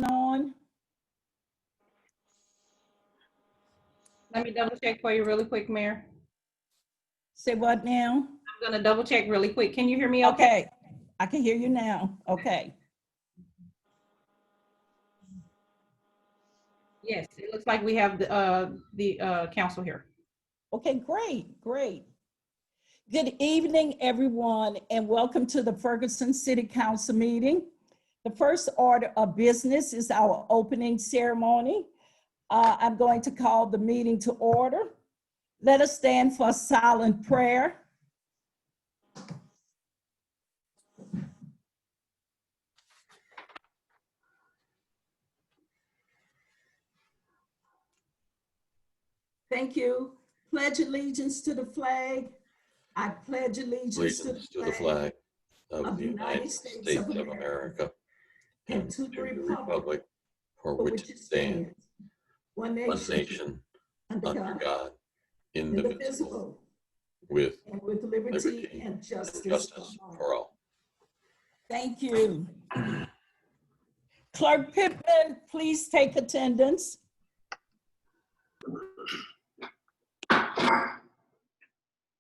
on? Let me double check for you really quick, Mayor. Say what now? I'm gonna double check really quick. Can you hear me okay? Okay, I can hear you now. Okay. Yes, it looks like we have the council here. Okay, great, great. Good evening, everyone, and welcome to the Ferguson City Council meeting. The first order of business is our opening ceremony. I'm going to call the meeting to order. Let us stand for a silent prayer. Thank you. Pledge allegiance to the flag. I pledge allegiance to the flag of the United States of America and to the republic for which it stands, one nation, under God, indivisible, with liberty and justice for all. Thank you. Clerk Pittman, please take attendance.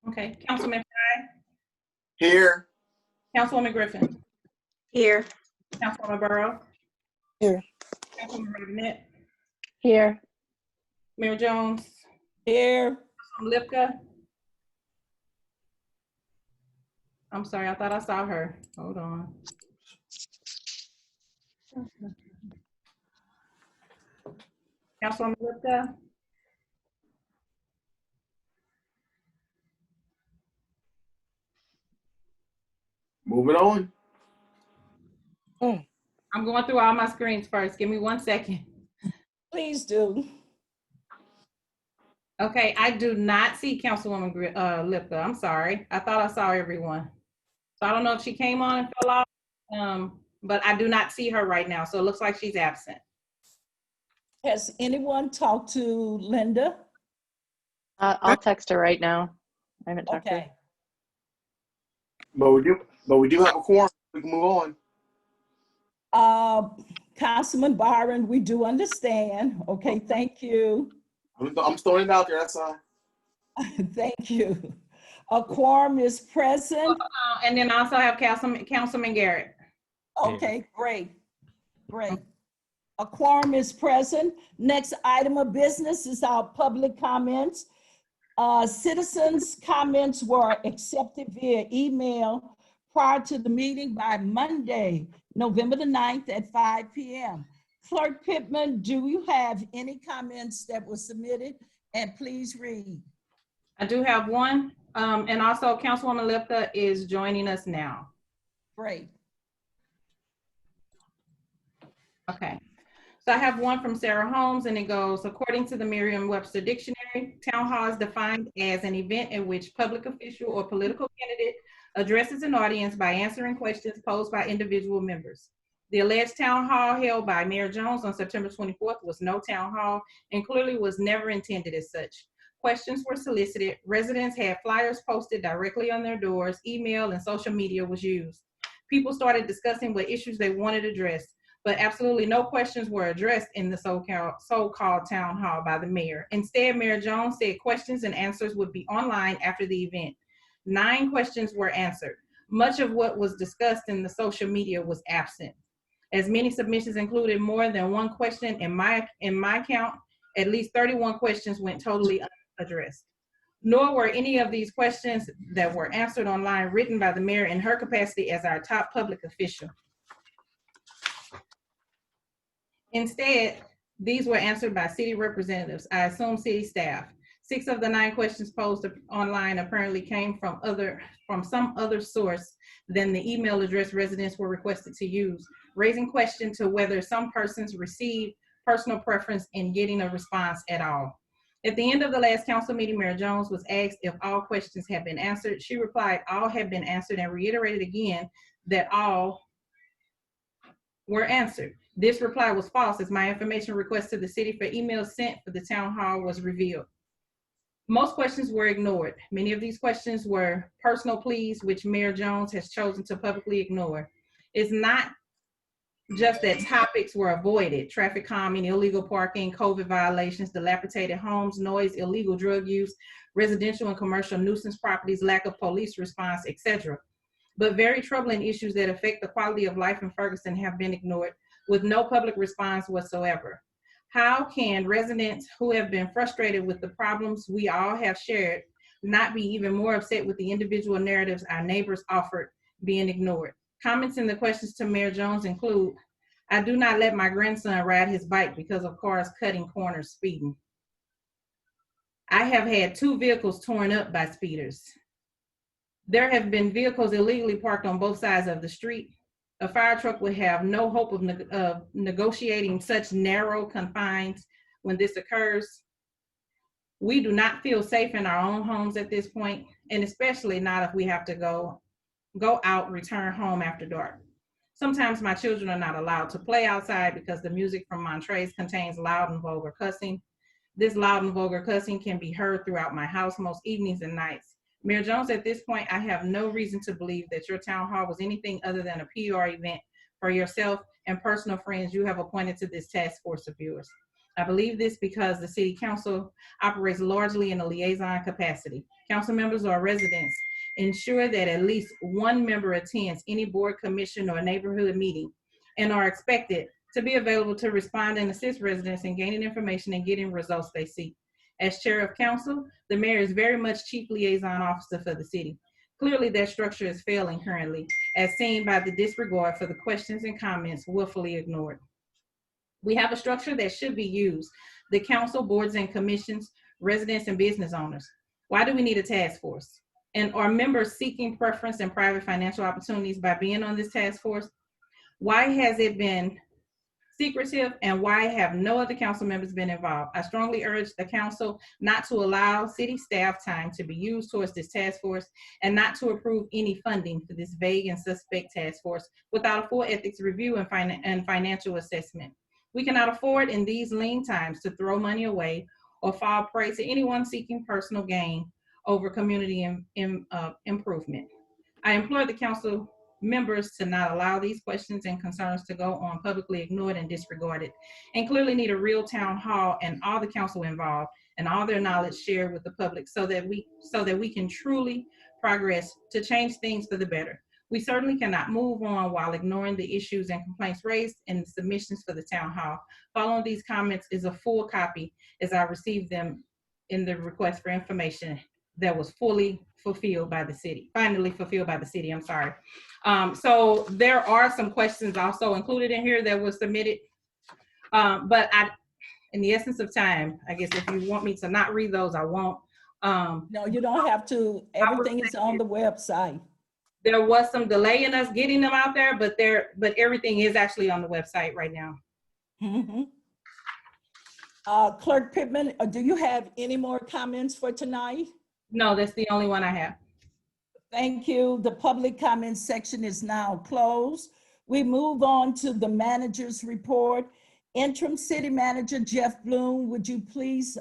Okay, Councilman Fry, Here. Councilwoman Griffin, Here. Councilwoman Burrow, Here. Councilwoman Robinette, Here. Mayor Jones, Here. Councilwoman Lipka. I'm sorry, I thought I saw her. Hold on. Councilwoman Lipka, Moving on. I'm going through all my screens first. Give me 1 second. Please do. Okay, I do not see Councilwoman Lipka. I'm sorry. I thought I saw everyone. So I don't know if she came on and fell off, but I do not see her right now. So it looks like she's absent. Has anyone talked to Linda? I'll text her right now. I haven't talked to her. Okay. But we do have a quorum. We can move on. Councilman Byron, we do understand. Okay, thank you. I'm throwing it out there. That's all. Thank you. A quorum is present. And then I also have Councilman Garrett. Okay, great, great. A quorum is present. Next item of business is our public comments. Citizens' comments were accepted via email prior to the meeting by Monday, November the 9th at 5 p.m. Clerk Pittman, do you have any comments that were submitted? And please read. I do have one. And also Councilwoman Lipka is joining us now. Great. Okay. So I have one from Sarah Holmes, and it goes, according to the Merriam-Webster Dictionary, town hall is defined as an event in which public official or political candidate addresses an audience by answering questions posed by individual members. The alleged town hall held by Mayor Jones on September 24th was no town hall and clearly was never intended as such. Questions were solicited, residents had flyers posted directly on their doors, email and social media was used. People started discussing what issues they wanted addressed, but absolutely no questions were addressed in the so-called town hall by the mayor. Instead, Mayor Jones said questions and answers would be online after the event. 9 questions were answered. Much of what was discussed in the social media was absent. As many submissions included more than one question in my count, at least 31 questions went totally unaddressed. Nor were any of these questions that were answered online written by the mayor in her capacity as our top public official. Instead, these were answered by city representatives, I assume city staff. 6 of the 9 questions posed online apparently came from some other source than the email address residents were requested to use, raising question to whether some persons received personal preference in getting a response at all. At the end of the last council meeting, Mayor Jones was asked if all questions had been answered. She replied all had been answered and reiterated again that all were answered. This reply was false as my information request to the city for emails sent for the town hall was revealed. Most questions were ignored. Many of these questions were personal pleas, which Mayor Jones has chosen to publicly ignore. It's not just that topics were avoided: traffic calming, illegal parking, COVID violations, dilapidated homes, noise, illegal drug use, residential and commercial nuisance properties, lack of police response, etc. But very troubling issues that affect the quality of life in Ferguson have been ignored with no public response whatsoever. How can residents who have been frustrated with the problems we all have shared not be even more upset with the individual narratives our neighbors offered being ignored? Comments in the questions to Mayor Jones include: I do not let my grandson ride his bike because of cars cutting corners speeding. I have had 2 vehicles torn up by speeders. There have been vehicles illegally parked on both sides of the street. A fire truck would have no hope of negotiating such narrow confines when this occurs. We do not feel safe in our own homes at this point, and especially not if we have to go out, return home after dark. Sometimes my children are not allowed to play outside because the music from Montrese contains loud and vulgar cussing. This loud and vulgar cussing can be heard throughout my house most evenings and nights. Mayor Jones, at this point, I have no reason to believe that your town hall was anything other than a PR event for yourself and personal friends you have appointed to this task force of yours. I believe this because the city council operates largely in a liaison capacity. Council members or residents ensure that at least one member attends any board, commission, or neighborhood meeting and are expected to be available to respond and assist residents in gaining information and getting results they seek. As chair of council, the mayor is very much chief liaison officer for the city. Clearly, that structure is failing currently, as seen by the disregard for the questions and comments willfully ignored. We have a structure that should be used: the council, boards and commissions, residents and business owners. Why do we need a task force? And are members seeking preference and private financial opportunities by being on this task force? Why has it been secretive, and why have no other council members been involved? I strongly urge the council not to allow city staff time to be used towards this task force and not to approve any funding for this vague and suspect task force without a full ethics review and financial assessment. We cannot afford in these lean times to throw money away or fall prey to anyone seeking personal gain over community improvement. I implore the council members to not allow these questions and concerns to go on publicly ignored and disregarded, and clearly need a real town hall and all the council involved and all their knowledge shared with the public so that we can truly progress to change things for the better. We certainly cannot move on while ignoring the issues and complaints raised in the submissions for the town hall. Following these comments is a full copy as I received them in the request for information that was finally fulfilled by the city, I'm sorry. So there are some questions also included in here that was submitted. But in the essence of time, I guess if you want me to not read those, I won't. No, you don't have to. Everything is on the website. There was some delay in us getting them out there, but everything is actually on the website right now. Mm-hmm. Clerk Pittman, do you have any more comments for tonight? No, that's the only one I have. Thank you. The public comment section is now closed. We move on to the manager's report. Interim City Manager Jeff Bloom, would you please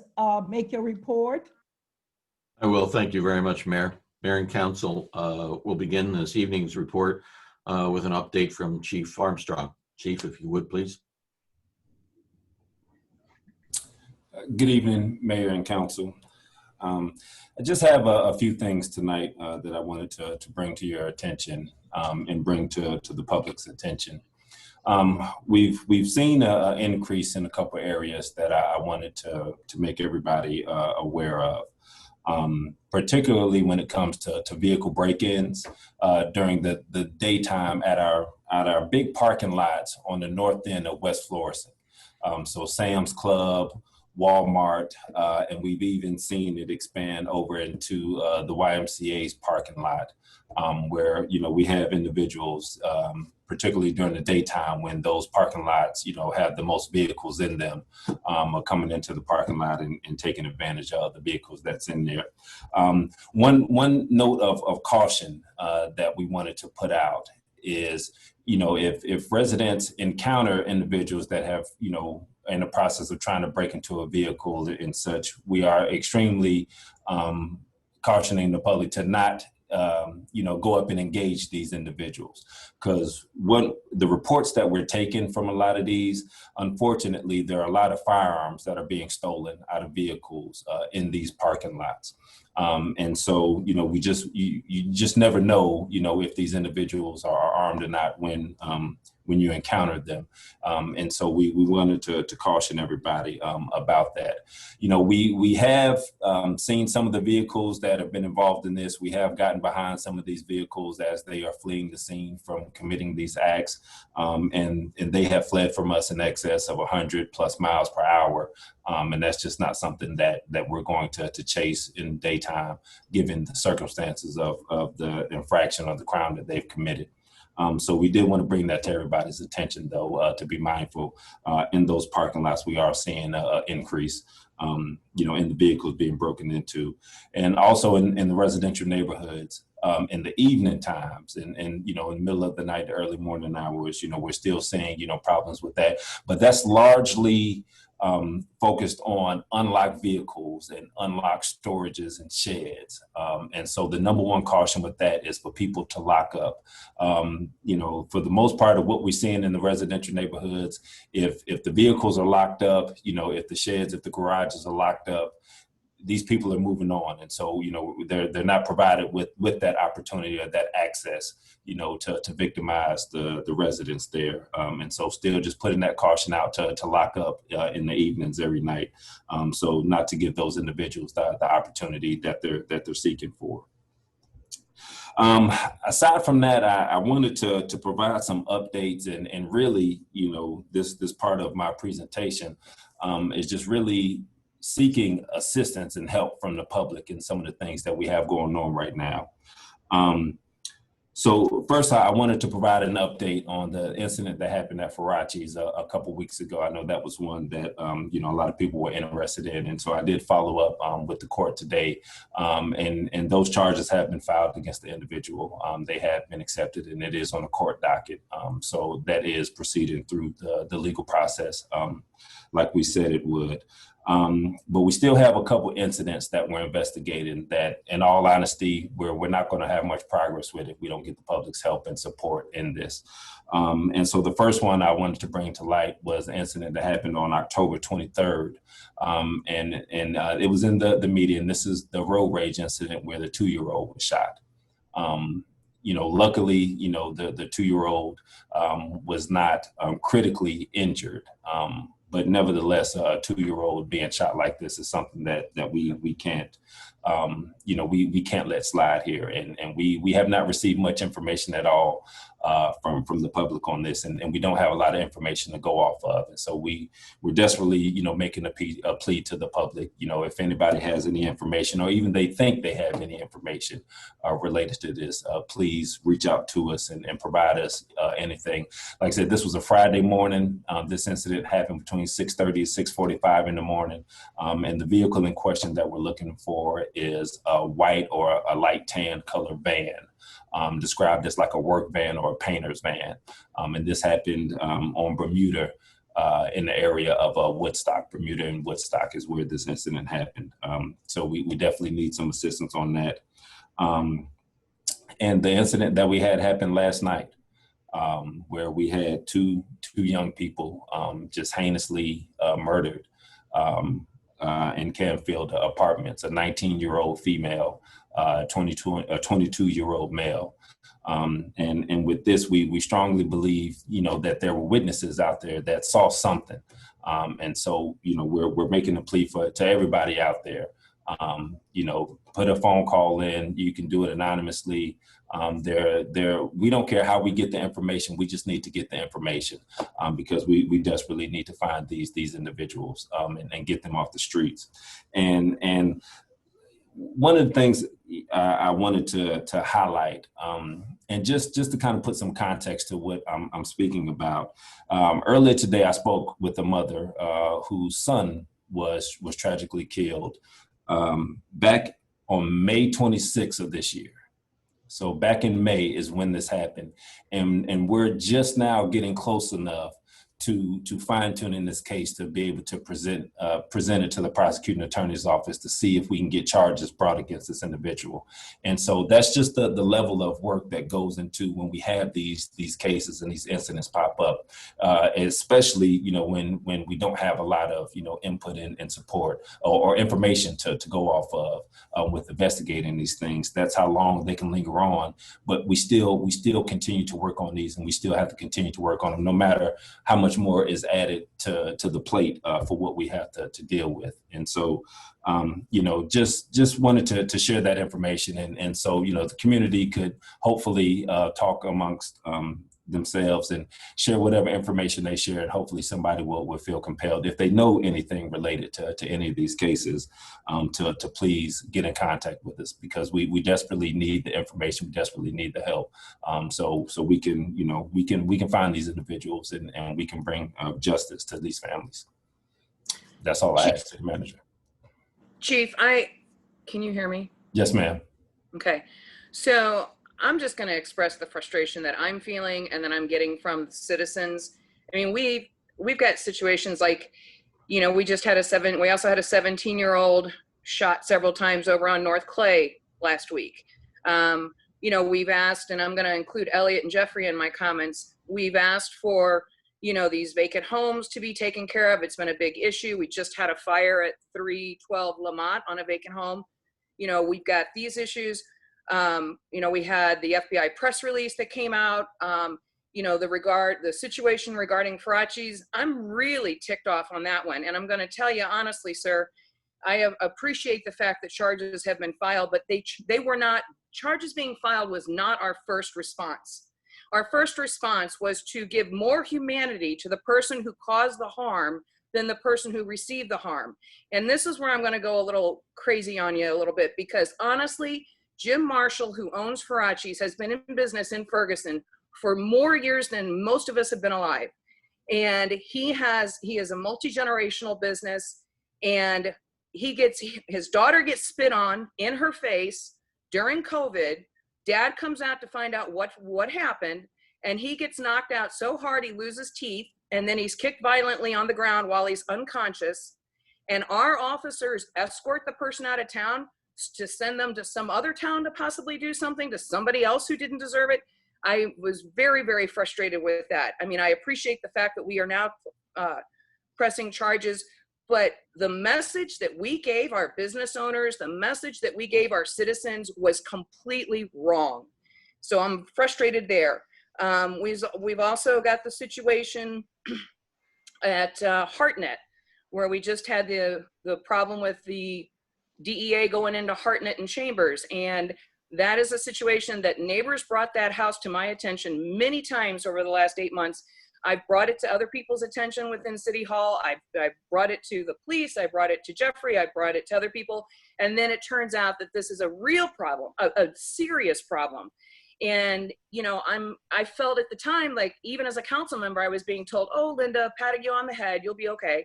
make your report? I will. Thank you very much, Mayor. Mayor and Council, will begin this evening's report with an update from Chief Armstrong. Chief, if you would, please. Good evening, Mayor and Council. I just have a few things tonight that I wanted to bring to your attention and bring to the public's attention. We've seen an increase in a couple areas that I wanted to make everybody aware of. Particularly when it comes to vehicle break-ins during the daytime at our big parking lots on the north end of West Florissant. So Sam's Club, Walmart, and we've even seen it expand over into the YMCA's parking lot, where we have individuals, particularly during the daytime when those parking lots, have the most vehicles in them, are coming into the parking lot and taking advantage of the vehicles that's in there. One note of caution that we wanted to put out is, if residents encounter individuals that have, in the process of trying to break into a vehicle and such, we are extremely cautioning the public to not go up and engage these individuals. Because what the reports that we're taking from a lot of these, unfortunately, there are a lot of firearms that are being stolen out of vehicles in these parking lots. And so, you just never know, if these individuals are armed or not when you encounter them. And so we wanted to caution everybody about that. We have seen some of the vehicles that have been involved in this. We have gotten behind some of these vehicles as they are fleeing the scene from committing these acts. And they have fled from us in excess of 100+ miles per hour. And that's just not something that we're going to chase in daytime, given the circumstances of the infraction or the crime that they've committed. So we did want to bring that to everybody's attention, though, to be mindful in those parking lots. We are seeing an increase, in the vehicles being broken into, and also in the residential neighborhoods in the evening times and in the middle of the night, the early morning hours. We're still seeing problems with that, but that's largely focused on unlocked vehicles and unlocked storages and sheds. And so the number one caution with that is for people to lock up. For the most part of what we're seeing in the residential neighborhoods, if the vehicles are locked up, if the sheds, if the garages are locked up, these people are moving on. And so, they're not provided with that opportunity or that access, to victimize the residents there. And so still just putting that caution out to lock up in the evenings every night. So not to give those individuals the opportunity that they're seeking for. Aside from that, I wanted to provide some updates and really, this part of my presentation is just really seeking assistance and help from the public in some of the things that we have going on right now. So first, I wanted to provide an update on the incident that happened at Farachi's a couple weeks ago. I know that was one that, a lot of people were interested in. And so I did follow up with the court today. And those charges have been filed against the individual. They have been accepted and it is on a court docket. So that is proceeding through the legal process, like we said it would. But we still have a couple incidents that we're investigating that, in all honesty, we're not going to have much progress with if we don't get the public's help and support in this. And so the first one I wanted to bring to light was an incident that happened on October 23rd. And it was in the media, and this is the road rage incident where the 2-year-old was shot. Luckily, the 2-year-old was not critically injured. But nevertheless, a 2-year-old being shot like this is something that we can't, we can't let slide here. And we have not received much information at all from the public on this, and we don't have a lot of information to go off of. And so we're desperately, making a plea to the public, if anybody has any information or even they think they have any information related to this, please reach out to us and provide us anything. Like I said, this was a Friday morning. This incident happened between 6:30 and 6:45 in the morning. And the vehicle in question that we're looking for is a white or a light tan color van. Described as like a work van or a painter's van. And this happened on Bermuda in the area of Woodstock. Bermuda and Woodstock is where this incident happened. So we definitely need some assistance on that. And the incident that we had happened last night, where we had two young people just heinously murdered in Canfield Apartments, a 19-year-old female, a 22-year-old male. And with this, we strongly believe, that there were witnesses out there that saw something. And so, we're making a plea to everybody out there, put a phone call in. You can do it anonymously. We don't care how we get the information. We just need to get the information because we desperately need to find these individuals and get them off the streets. And one of the things I wanted to highlight, and just to kind of put some context to what I'm speaking about. Earlier today, I spoke with a mother whose son was tragically killed back on May 26th of this year. So back in May is when this happened. And we're just now getting close enough to fine tune in this case to be able to present it to the prosecuting attorney's office to see if we can get charges brought against this individual. And so that's just the level of work that goes into when we have these cases and these incidents pop up, especially, you know, when we don't have a lot of, you know, input and support or information to go off of with investigating these things. That's how long they can linger on. But we still continue to work on these, and we still have to continue to work on them, no matter how much more is added to the plate for what we have to deal with. And so, you know, just wanted to share that information. And so, you know, the community could hopefully talk amongst themselves and share whatever information they share, and hopefully somebody will feel compelled, if they know anything related to any of these cases, to please get in contact with us, because we desperately need the information, we desperately need the help, so we can, you know, we can find these individuals and we can bring justice to these families. That's all I ask, City Manager. Chief, can you hear me? Yes, ma'am. Okay, so I'm just going to express the frustration that I'm feeling and that I'm getting from citizens. I mean, we've got situations like, you know, we also had a 17-year-old shot several times over on North Clay last week. You know, we've asked, and I'm going to include Elliot and Jeffrey in my comments, we've asked for, you know, these vacant homes to be taken care of. It's been a big issue. We just had a fire at 312 Lamont on a vacant home. You know, we've got these issues. You know, we had the FBI press release that came out, you know, the situation regarding Faraci's. I'm really ticked off on that one. And I'm going to tell you honestly, sir, I appreciate the fact that charges have been filed, but they were not, charges being filed was not our first response. Our first response was to give more humanity to the person who caused the harm than the person who received the harm. And this is where I'm going to go a little crazy on you a little bit, because honestly, Jim Marshall, who owns Faraci's, has been in business in Ferguson for more years than most of us have been alive. And he is a multi-generational business, and his daughter gets spit on in her face during COVID. Dad comes out to find out what happened, and he gets knocked out so hard he loses teeth, and then he's kicked violently on the ground while he's unconscious. And our officers escort the person out of town to send them to some other town to possibly do something to somebody else who didn't deserve it. I was very, very frustrated with that. I mean, I appreciate the fact that we are now pressing charges, but the message that we gave our business owners, the message that we gave our citizens was completely wrong. So I'm frustrated there. We've also got the situation at Hartnett, where we just had the problem with the DEA going into Hartnett and Chambers. And that is a situation that neighbors brought that house to my attention many times over the last 8 months. I've brought it to other people's attention within City Hall. I've brought it to the police. I brought it to Jeffrey. I brought it to other people. And then it turns out that this is a real problem, a serious problem. And, you know, I felt at the time, like, even as a council member, I was being told, oh, Linda, patting you on the head, you'll be okay.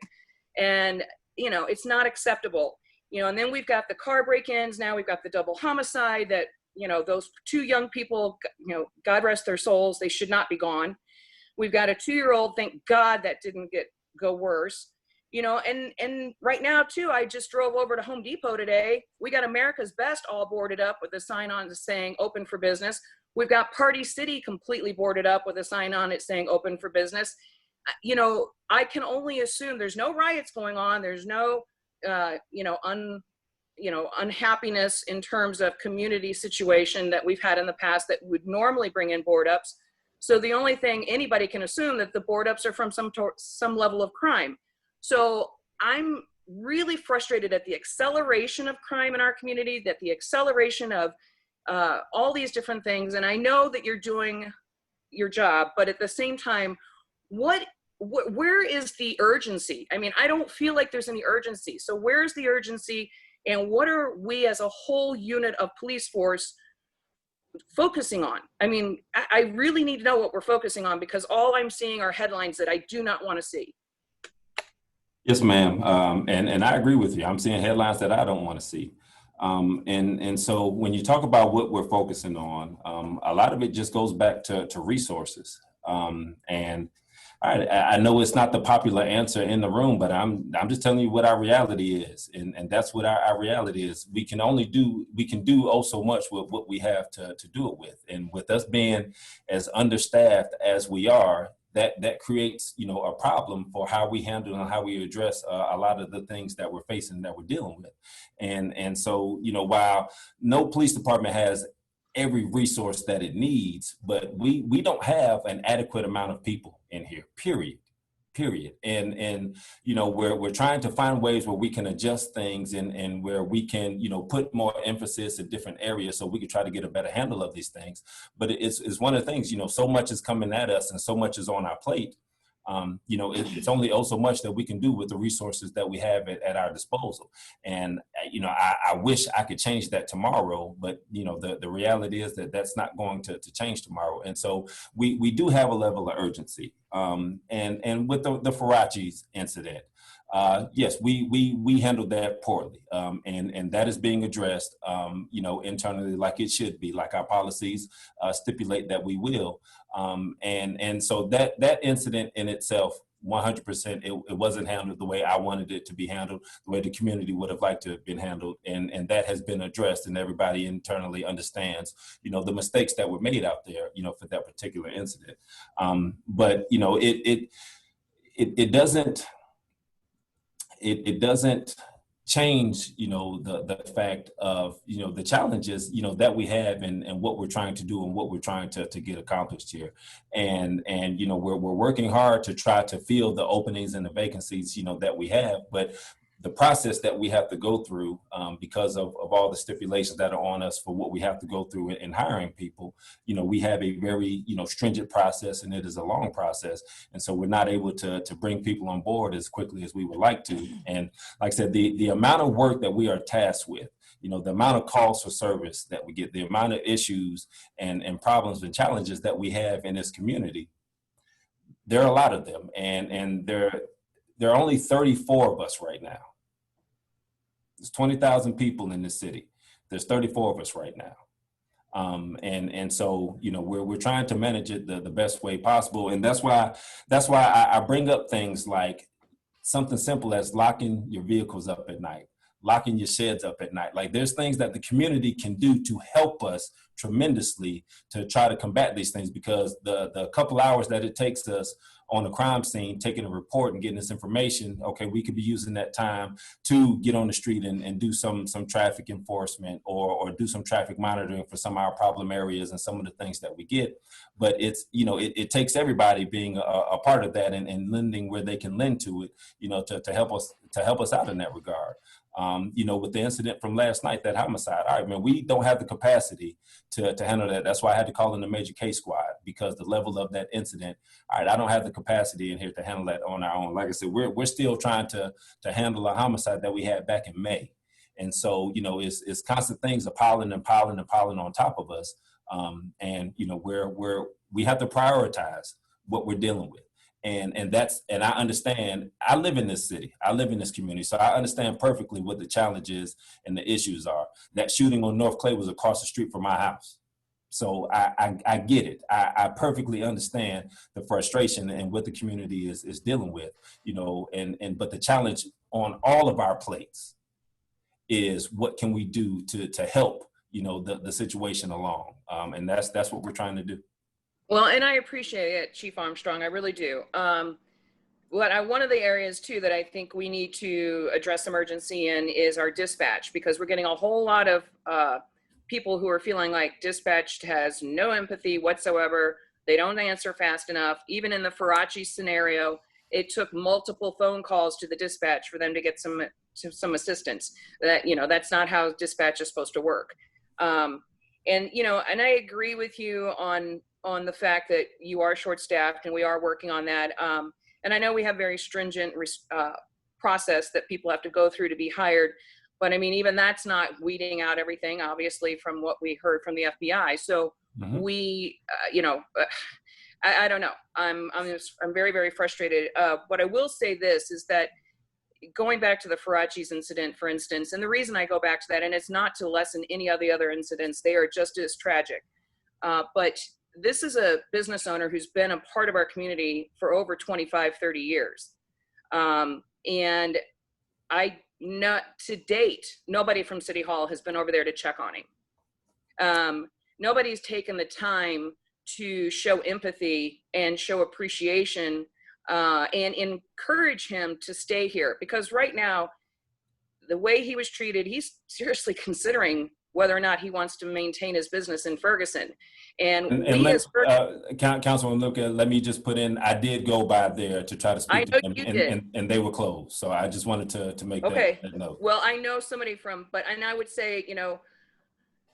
And, you know, it's not acceptable. You know, and then we've got the car break-ins. Now we've got the double homicide that, you know, those two young people, you know, God rest their souls, they should not be gone. We've got a 2-year-old, thank God that didn't go worse. You know, and right now too, I just drove over to Home Depot today. We got America's Best all boarded up with a sign on saying open for business. We've got Party City completely boarded up with a sign on it saying open for business. You know, I can only assume there's no riots going on. There's no unhappiness in terms of community situation that we've had in the past that would normally bring in board ups. So the only thing anybody can assume that the board ups are from some level of crime. So I'm really frustrated at the acceleration of crime in our community, that the acceleration of all these different things. And I know that you're doing your job, but at the same time, where is the urgency? I mean, I don't feel like there's any urgency. So where's the urgency, and what are we as a whole unit of police force focusing on? I mean, I really need to know what we're focusing on, because all I'm seeing are headlines that I do not want to see. Yes, ma'am. And I agree with you. I'm seeing headlines that I don't want to see. And so when you talk about what we're focusing on, a lot of it just goes back to resources. And All right, I know it's not the popular answer in the room, but I'm just telling you what our reality is, and that's what our reality is. We can do oh so much with what we have to do it with, and with us being as understaffed as we are, that creates a problem for how we handle and how we address a lot of the things that we're facing, that we're dealing with, and so while no police department has every resource that it needs, but we don't have an adequate amount of people in here, period. And we're trying to find ways where we can adjust things, and where we can put more emphasis in different areas so we can try to get a better handle of these things. But it's one of the things, so much is coming at us and so much is on our plate. It's only so much that we can do with the resources that we have at our disposal. And, I wish I could change that tomorrow, but, the reality is that that's not going to change tomorrow. And so we do have a level of urgency. And with the Farachi's incident, yes, we handled that poorly. And that is being addressed, internally, like it should be, like our policies stipulate that we will. And so that incident in itself, 100%, it wasn't handled the way I wanted it to be handled, the way the community would have liked to have been handled. And that has been addressed, and everybody internally understands, the mistakes that were made out there, for that particular incident. But, it doesn't change, the fact of, the challenges, that we have, and what we're trying to do and what we're trying to get accomplished here. And we're working hard to try to fill the openings and the vacancies, that we have, but the process that we have to go through, because of all the stipulations that are on us for what we have to go through in hiring people, we have a very, stringent process, and it is a long process. And so we're not able to bring people on board as quickly as we would like to. And like I said, the amount of work that we are tasked with, the amount of calls for service that we get, the amount of issues and problems and challenges that we have in this community, there are a lot of them. And there are only 34 of us right now. There's 20,000 people in this city. There's 34 of us right now. And so, we're trying to manage it the best way possible. And that's why I bring up things like something simple as locking your vehicles up at night, locking your sheds up at night. Like, there's things that the community can do to help us tremendously to try to combat these things, because the couple hours that it takes us on the crime scene, taking a report and getting this information, okay, we could be using that time to get on the street and do some traffic enforcement or do some traffic monitoring for some of our problem areas and some of the things that we get. But it's, it takes everybody being a part of that and lending where they can lend to it, to help us out in that regard. With the incident from last night, that homicide, all right, man, we don't have the capacity to handle that. That's why I had to call in the major case squad, because the level of that incident, all right, I don't have the capacity in here to handle that on our own. Like I said, we're still trying to handle a homicide that we had back in May. And so, it's constant things are piling and piling and piling on top of us. And we have to prioritize what we're dealing with. And I understand, I live in this city, I live in this community, so I understand perfectly what the challenges and the issues are. That shooting on North Clay was across the street from my house. So I get it. I perfectly understand the frustration and what the community is dealing with, but the challenge on all of our plates is what can we do to help, the situation along. And that's what we're trying to do. Well, and I appreciate it, Chief Armstrong, I really do. One of the areas too that I think we need to address emergency in is our dispatch, because we're getting a whole lot of people who are feeling like dispatch has no empathy whatsoever. They don't answer fast enough. Even in the Farachi scenario, it took multiple phone calls to the dispatch for them to get some assistance. That's not how dispatch is supposed to work. And I agree with you on the fact that you are short-staffed, and we are working on that. And I know we have very stringent process that people have to go through to be hired. But I mean, even that's not weeding out everything, obviously, from what we heard from the FBI. So we, I don't know. I'm very, very frustrated. What I will say this is that going back to the Farachi's incident, for instance, and the reason I go back to that, and it's not to lessen any of the other incidents, they are just as tragic. But this is a business owner who's been a part of our community for over 25, 30 years. And not to date, nobody from City Hall has been over there to check on him. Nobody's taken the time to show empathy and show appreciation and encourage him to stay here, because right now, the way he was treated, he's seriously considering whether or not he wants to maintain his business in Ferguson. And Councilman Luca, let me just put in, I did go by there to try to speak to them, and they were closed. So I just wanted to make that note. Well, I know somebody and I would say,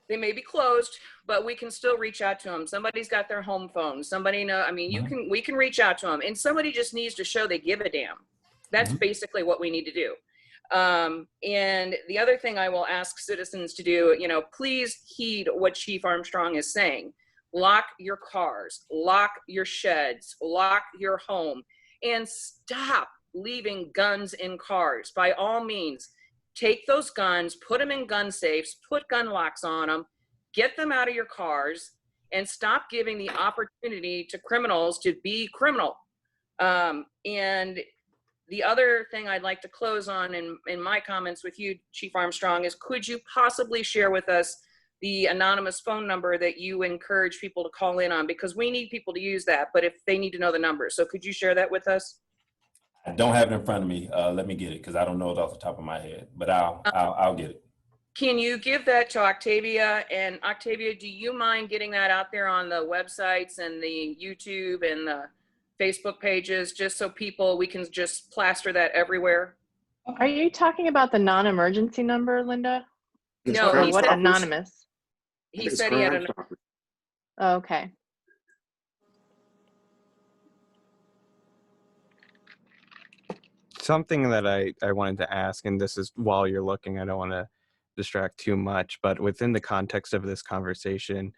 they may be closed, but we can still reach out to them. Somebody's got their home phone. Somebody we can reach out to them, and somebody just needs to show they give a damn. That's basically what we need to do. And the other thing I will ask citizens to do, please heed what Chief Armstrong is saying. Lock your cars, lock your sheds, lock your home, and stop leaving guns in cars. By all means, take those guns, put them in gun safes, put gun locks on them, get them out of your cars, and stop giving the opportunity to criminals to be criminal. And the other thing I'd like to close on in my comments with you, Chief Armstrong, is could you possibly share with us the anonymous phone number that you encourage people to call in on? Because we need people to use that, but if they need to know the number. So could you share that with us? I don't have it in front of me. Let me get it, because I don't know it off the top of my head, but I'll get it. Can you give that to Octavia? And Octavia, do you mind getting that out there on the websites and the YouTube and the Facebook pages, just so we can just plaster that everywhere? Are you talking about the non-emergency number, Linda? No, or what anonymous? He said he had an. Oh, okay. Something that I wanted to ask, and this is while you're looking, I don't want to distract too much, but within the context of this conversation,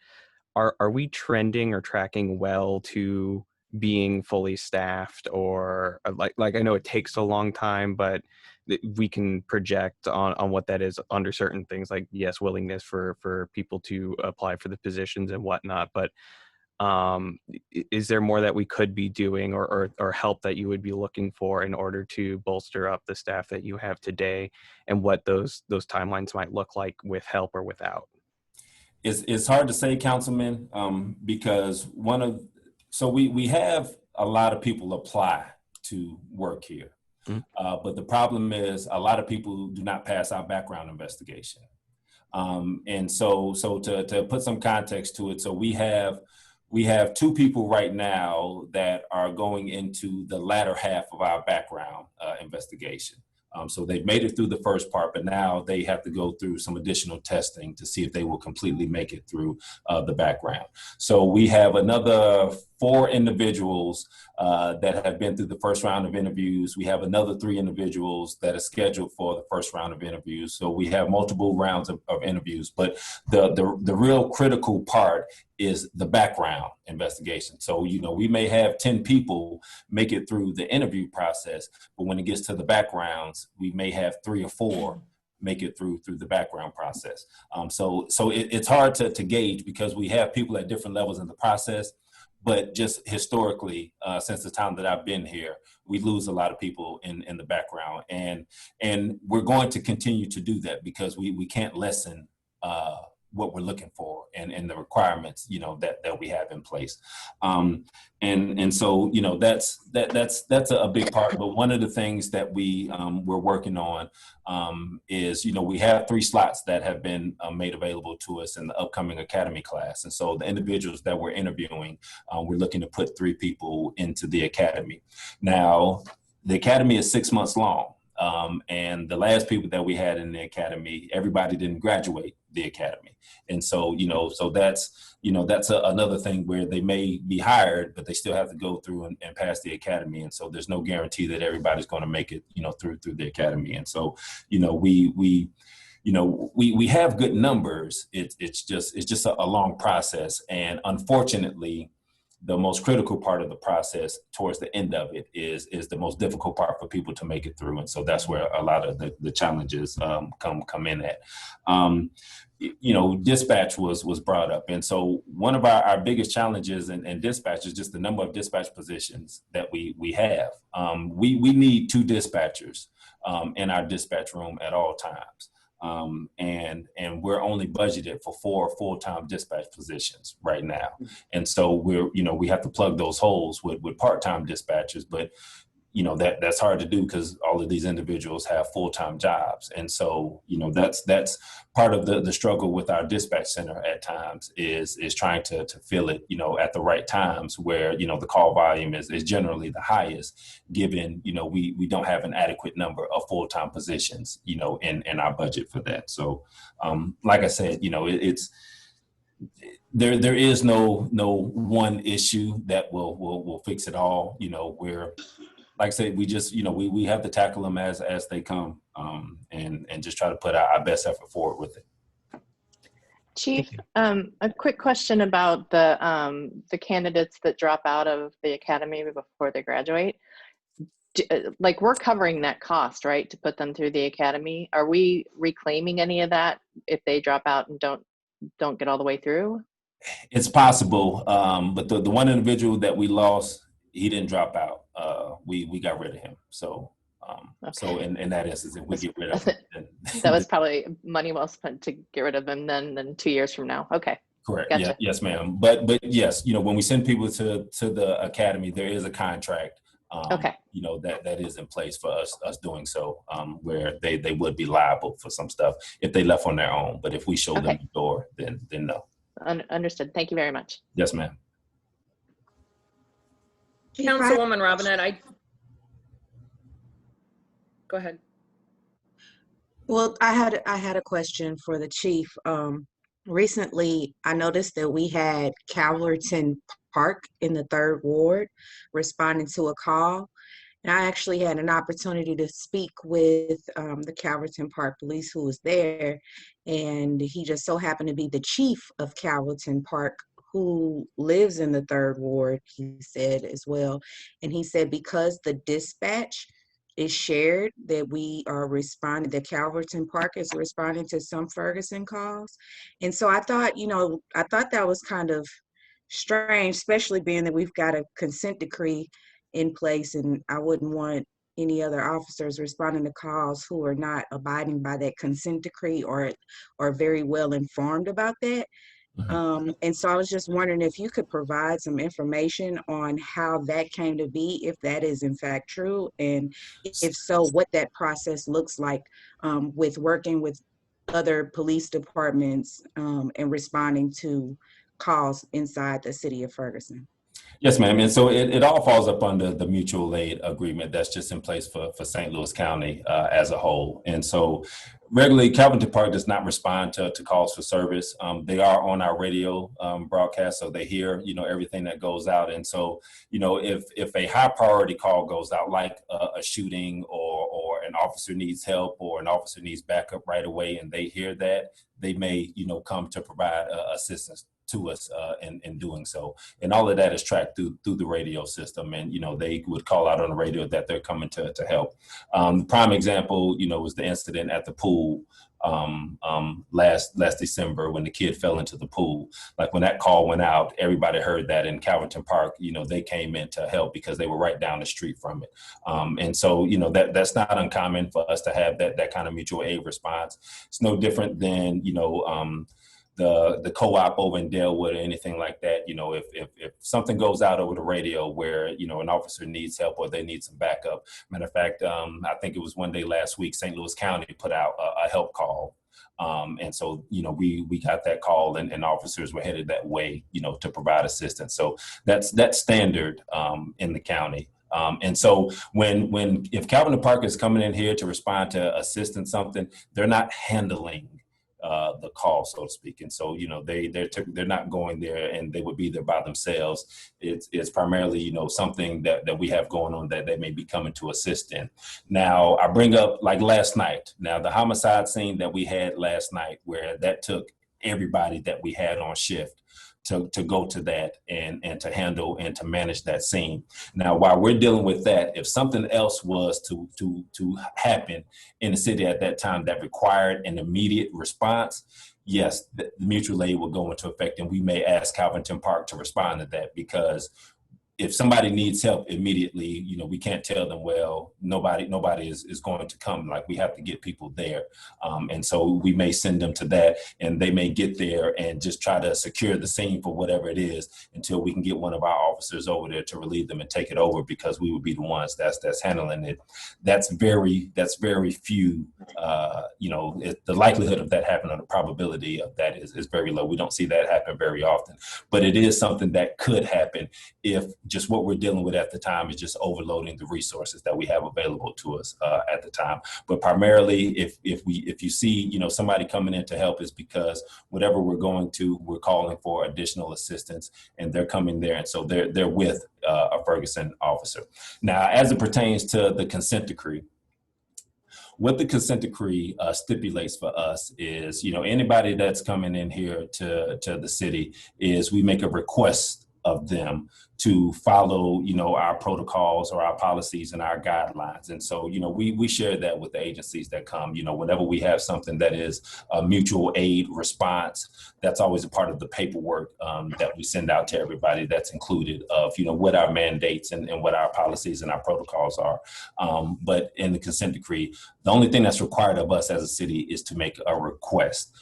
are we trending or tracking well to being fully staffed, or like I know it takes a long time, but we can project on what that is under certain things, like yes, willingness for people to apply for the positions and whatnot, but is there more that we could be doing or help that you would be looking for in order to bolster up the staff that you have today, and what those timelines might look like with help or without? It's hard to say, Councilman, because we have a lot of people apply to work here. But the problem is a lot of people do not pass our background investigation. And so to put some context to it, so we have 2 people right now that are going into the latter half of our background investigation. So they've made it through the first part, but now they have to go through some additional testing to see if they will completely make it through the background. So we have another 4 individuals that have been through the first round of interviews. We have another 3 individuals that are scheduled for the first round of interviews. So we have multiple rounds of interviews, but the real critical part is the background investigation. So, we may have 10 people make it through the interview process, but when it gets to the backgrounds, we may have 3 or 4 make it through the background process. So it's hard to gauge, because we have people at different levels in the process. But just historically, since the time that I've been here, we lose a lot of people in the background, and we're going to continue to do that, because we can't lessen what we're looking for and the requirements, that we have in place. And so, that's a big part. But one of the things that we're working on is, we have 3 slots that have been made available to us in the upcoming academy class. And so the individuals that we're interviewing, we're looking to put 3 people into the academy. Now, the academy is 6 months long. And the last people that we had in the academy, everybody didn't graduate the academy. And so, so that's another thing where they may be hired, but they still have to go through and pass the academy. And so there's no guarantee that everybody's going to make it, through the academy. And so, we have good numbers. It's just a long process. And unfortunately, the most critical part of the process towards the end of it is the most difficult part for people to make it through. And so that's where a lot of the challenges come in at. Dispatch was brought up. And so one of our biggest challenges in dispatch is just the number of dispatch positions that we have. We need 2 dispatchers in our dispatch room at all times. And we're only budgeted for 4 full-time dispatch positions right now. And so we have to plug those holes with part-time dispatchers, but that's hard to do because all of these individuals have full-time jobs. And so, that's part of the struggle with our dispatch center at times is trying to fill it, at the right times where, the call volume is generally the highest, given, we don't have an adequate number of full-time positions, in our budget for that. So, like I said, it's, there is no one issue that will fix it all. Like I said, we just, we have to tackle them as they come, and just try to put our best effort forward with it. Chief, a quick question about the candidates that drop out of the academy before they graduate. We're covering that cost, right, to put them through the academy. Are we reclaiming any of that if they drop out and don't get all the way through? It's possible, but the one individual that we lost, he didn't drop out. We got rid of him. So, Okay. So in that instance, if we get rid of him, then that was probably money well spent to get rid of him than 2 years from now. Okay. Correct. Gotcha. Yeah. Yes, ma'am. But yes, when we send people to the academy, there is a contract. Okay. That is in place for us doing so, where they would be liable for some stuff if they left on their own. But if we show them the door, then no. Understood. Thank you very much. Yes, ma'am. Councilwoman Robinette, go ahead. Well, I had a question for the chief. Recently, I noticed that we had Calverton Park in the 3rd Ward responding to a call. And I actually had an opportunity to speak with the Calverton Park Police who was there. And he just so happened to be the chief of Calverton Park, who lives in the 3rd Ward, he said as well. And he said because the dispatch is shared, that we are responding, that Calverton Park is responding to some Ferguson calls. And so I thought that was kind of strange, especially being that we've got a consent decree in place, and I wouldn't want any other officers responding to calls who are not abiding by that consent decree or very well informed about that. And so I was just wondering if you could provide some information on how that came to be, if that is in fact true, and if so, what that process looks like with working with other police departments and responding to calls inside the city of Ferguson. Yes, ma'am. And so it all falls up under the mutual aid agreement that's just in place for St. Louis County as a whole. And so regularly, Calverton Park does not respond to calls for service. They are on our radio broadcast, so they hear, everything that goes out. And so, if a high priority call goes out, like a shooting or an officer needs help or an officer needs backup right away, and they hear that, they may, come to provide assistance to us in doing so. And all of that is tracked through the radio system. And, they would call out on the radio that they're coming to help. The prime example, was the incident at the pool last December when the kid fell into the pool. Like when that call went out, everybody heard that in Calverton Park, they came in to help because they were right down the street from it. And so, that's not uncommon for us to have that kind of mutual aid response. It's no different than, the co-op over in Dalewood or anything like that. If something goes out over the radio where, an officer needs help or they need some backup. Matter of fact, I think it was one day last week, St. Louis County put out a help call. And so, we got that call and officers were headed that way, to provide assistance. So that's standard in the county. And so if Calverton Park is coming in here to respond to assist in something, they're not handling the call, so to speak. And so, they're not going there and they would be there by themselves. It's primarily, something that we have going on that they may be coming to assist in. Now, I bring up like last night. Now, the homicide scene that we had last night, where that took everybody that we had on shift to go to that and to handle and to manage that scene. Now, while we're dealing with that, if something else was to happen in the city at that time that required an immediate response, yes, the mutual aid will go into effect, and we may ask Calverton Park to respond to that, because if somebody needs help immediately, you know, we can't tell them, well, nobody is going to come. Like, we have to get people there. And so we may send them to that, and they may get there and just try to secure the scene for whatever it is until we can get one of our officers over there to relieve them and take it over, because we would be the ones that's handling it. That's very few, you know, the likelihood of that happening, or the probability of that is very low. We don't see that happen very often, but it is something that could happen if just what we're dealing with at the time is just overloading the resources that we have available to us at the time. But primarily, if you see, you know, somebody coming in to help, is because whatever we're calling for additional assistance, and they're coming there, and so they're with a Ferguson officer. Now, as it pertains to the consent decree, what the consent decree stipulates for us is, you know, anybody that's coming in here to the city, is we make a request of them to follow, you know, our protocols or our policies and our guidelines. And so, you know, we share that with the agencies that come. You know, whenever we have something that is a mutual aid response, that's always a part of the paperwork that we send out to everybody, that's included of, you know, what our mandates and what our policies and our protocols are. But in the consent decree, the only thing that's required of us as a city is to make a request.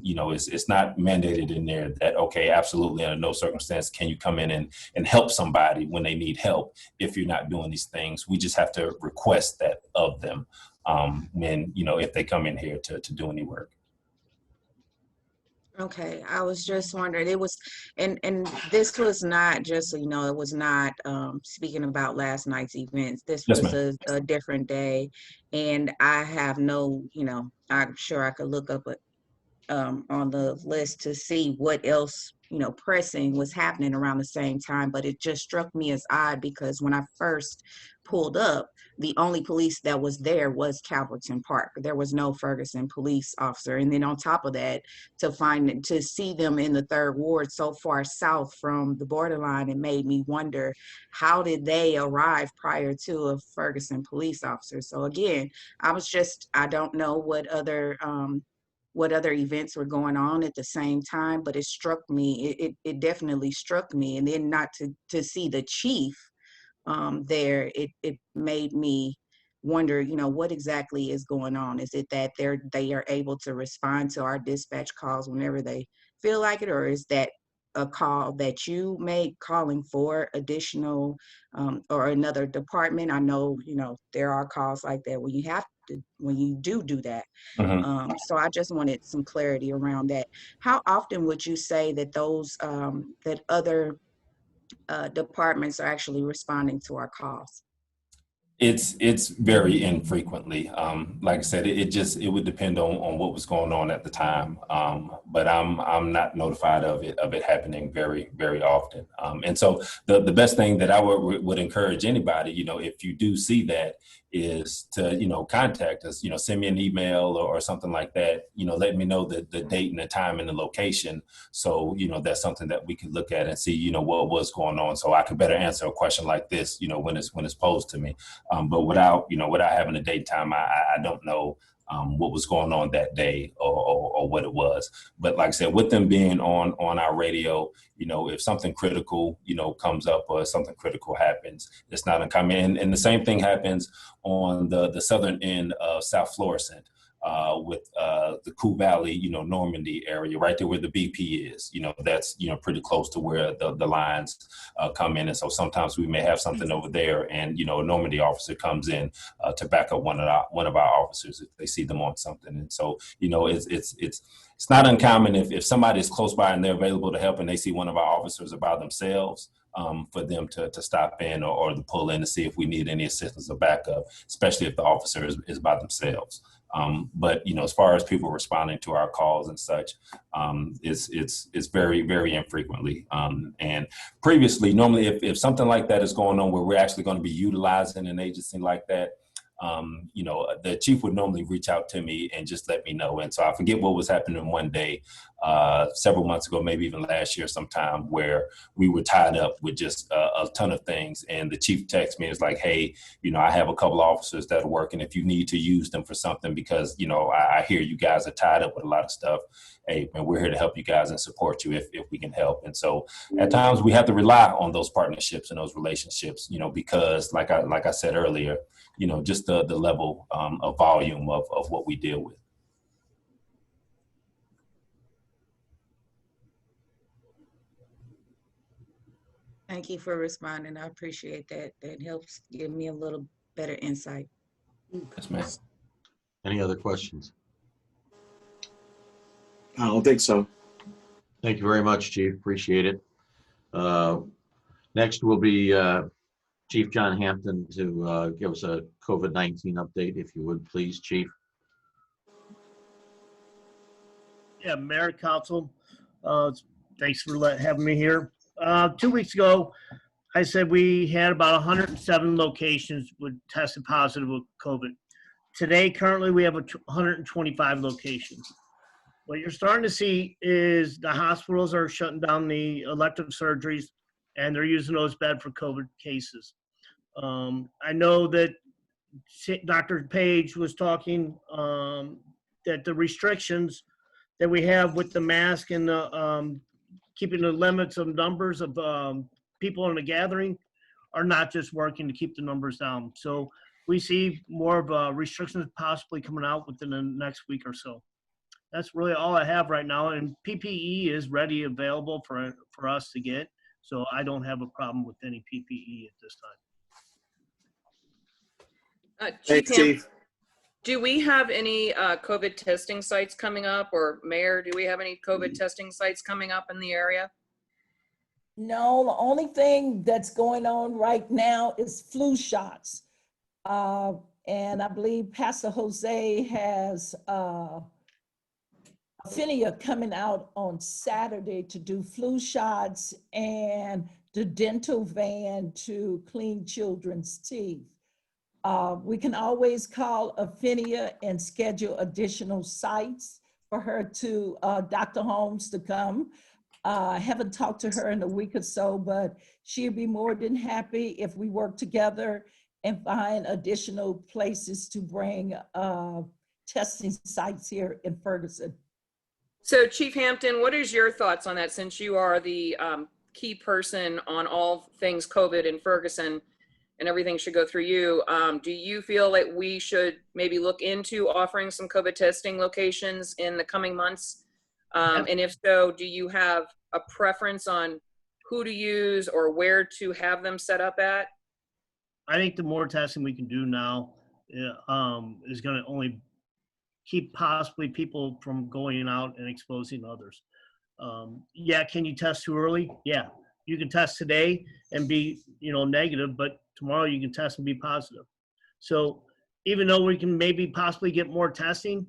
You know, it's not mandated in there that, okay, absolutely, under no circumstance can you come in and help somebody when they need help if you're not doing these things. We just have to request that of them when, you know, if they come in here to do any work. Okay, I was just wondering, it was, and this was not just, you know, it was not speaking about last night's events. This Yes, was a different day, and I have no, you know, I'm sure I could look up on the list to see what else, you know, pressing was happening around the same time. But it just struck me as odd, because when I first pulled up, the only police that was there was Calverton Park. There was no Ferguson police officer. And then on top of that, to see them in the third ward so far south from the borderline, it made me wonder, how did they arrive prior to a Ferguson police officer? So again, I don't know what other events were going on at the same time, but it struck me, it definitely struck me. And then not to see the chief there, it made me wonder, you know, what exactly is going on? Is it that they are able to respond to our dispatch calls whenever they feel like it, or is that a call that you make calling for additional or another department? I know, you know, there are calls like that when you do that. Mm-hmm. So I just wanted some clarity around that. How often would you say that those that other departments are actually responding to our calls? It's very infrequently. Like I said, it would depend on what was going on at the time. But I'm not notified of it happening very, very often. And so the best thing that I would encourage anybody, you know, if you do see that, is to, you know, contact us, you know, send me an email or something like that, you know, let me know the date and the time and the location. So, you know, that's something that we could look at and see, you know, what was going on, so I could better answer a question like this, you know, when it's posed to me. But without having a date time, I don't know what was going on that day or what it was. But like I said, with them being on our radio, you know, if something critical, you know, comes up or something critical happens, it's not uncommon. And the same thing happens on the southern end of South Florissant. With the Coo Valley, you know, Normandy area, right there where the BP is, you know, that's, you know, pretty close to where the lines come in. And so sometimes we may have something over there, and, you know, a Normandy officer comes in to back up one of our officers if they see them on something. And so, you know, it's not uncommon if somebody is close by and they're available to help and they see one of our officers by themselves, for them to stop in or to pull in to see if we need any assistance or backup, especially if the officer is by themselves. But, you know, as far as people responding to our calls and such, it's very, very infrequently. And previously, normally if something like that is going on where we're actually going to be utilizing an agency like that, you know, the chief would normally reach out to me and just let me know. And so I forget what was happening one day, several months ago, maybe even last year sometime, where we were tied up with just a ton of things. And the chief texted me, it's like, hey, I have a couple officers that are working. If you need to use them for something, because, I hear you guys are tied up with a lot of stuff. Hey, man, we're here to help you guys and support you if we can help. And so at times we have to rely on those partnerships and those relationships, because like I said earlier, just the level of volume of what we deal with. Thank you for responding. I appreciate that. That helps give me a little better insight. Yes, ma'am. Any other questions? I don't think so. Thank you very much, Chief. Appreciate it. Next will be Chief John Hampton to give us a COVID-19 update, if you would, please, Chief. Yeah, Mayor, Council, thanks for having me here. 2 weeks ago, I said we had about 107 locations would tested positive with COVID. Today, currently, we have 125 locations. What you're starting to see is the hospitals are shutting down the elective surgeries, and they're using those beds for COVID cases. I know that Dr. Page was talking that the restrictions that we have with the mask and the keeping the limits of numbers of people in a gathering are not just working to keep the numbers down. So we see more of restrictions possibly coming out within the next week or so. That's really all I have right now. And PPE is ready, available for us to get. So I don't have a problem with any PPE at this time. Thanks, Chief. Do we have any COVID testing sites coming up, or Mayor, do we have any COVID testing sites coming up in the area? No, the only thing that's going on right now is flu shots. And I believe Pastor Jose has Phinia coming out on Saturday to do flu shots and the dental van to clean children's teeth. We can always call Phinia and schedule additional sites for her to, Dr. Holmes to come. I haven't talked to her in a week or so, but she'd be more than happy if we work together and find additional places to bring testing sites here in Ferguson. So Chief Hampton, what is your thoughts on that, since you are the key person on all things COVID in Ferguson and everything should go through you? Do you feel like we should maybe look into offering some COVID testing locations in the coming months? And if so, do you have a preference on who to use or where to have them set up at? I think the more testing we can do now is going to only keep possibly people from going out and exposing others. Yeah, can you test too early? Yeah, you can test today and be negative, but tomorrow you can test and be positive. So even though we can maybe possibly get more testing,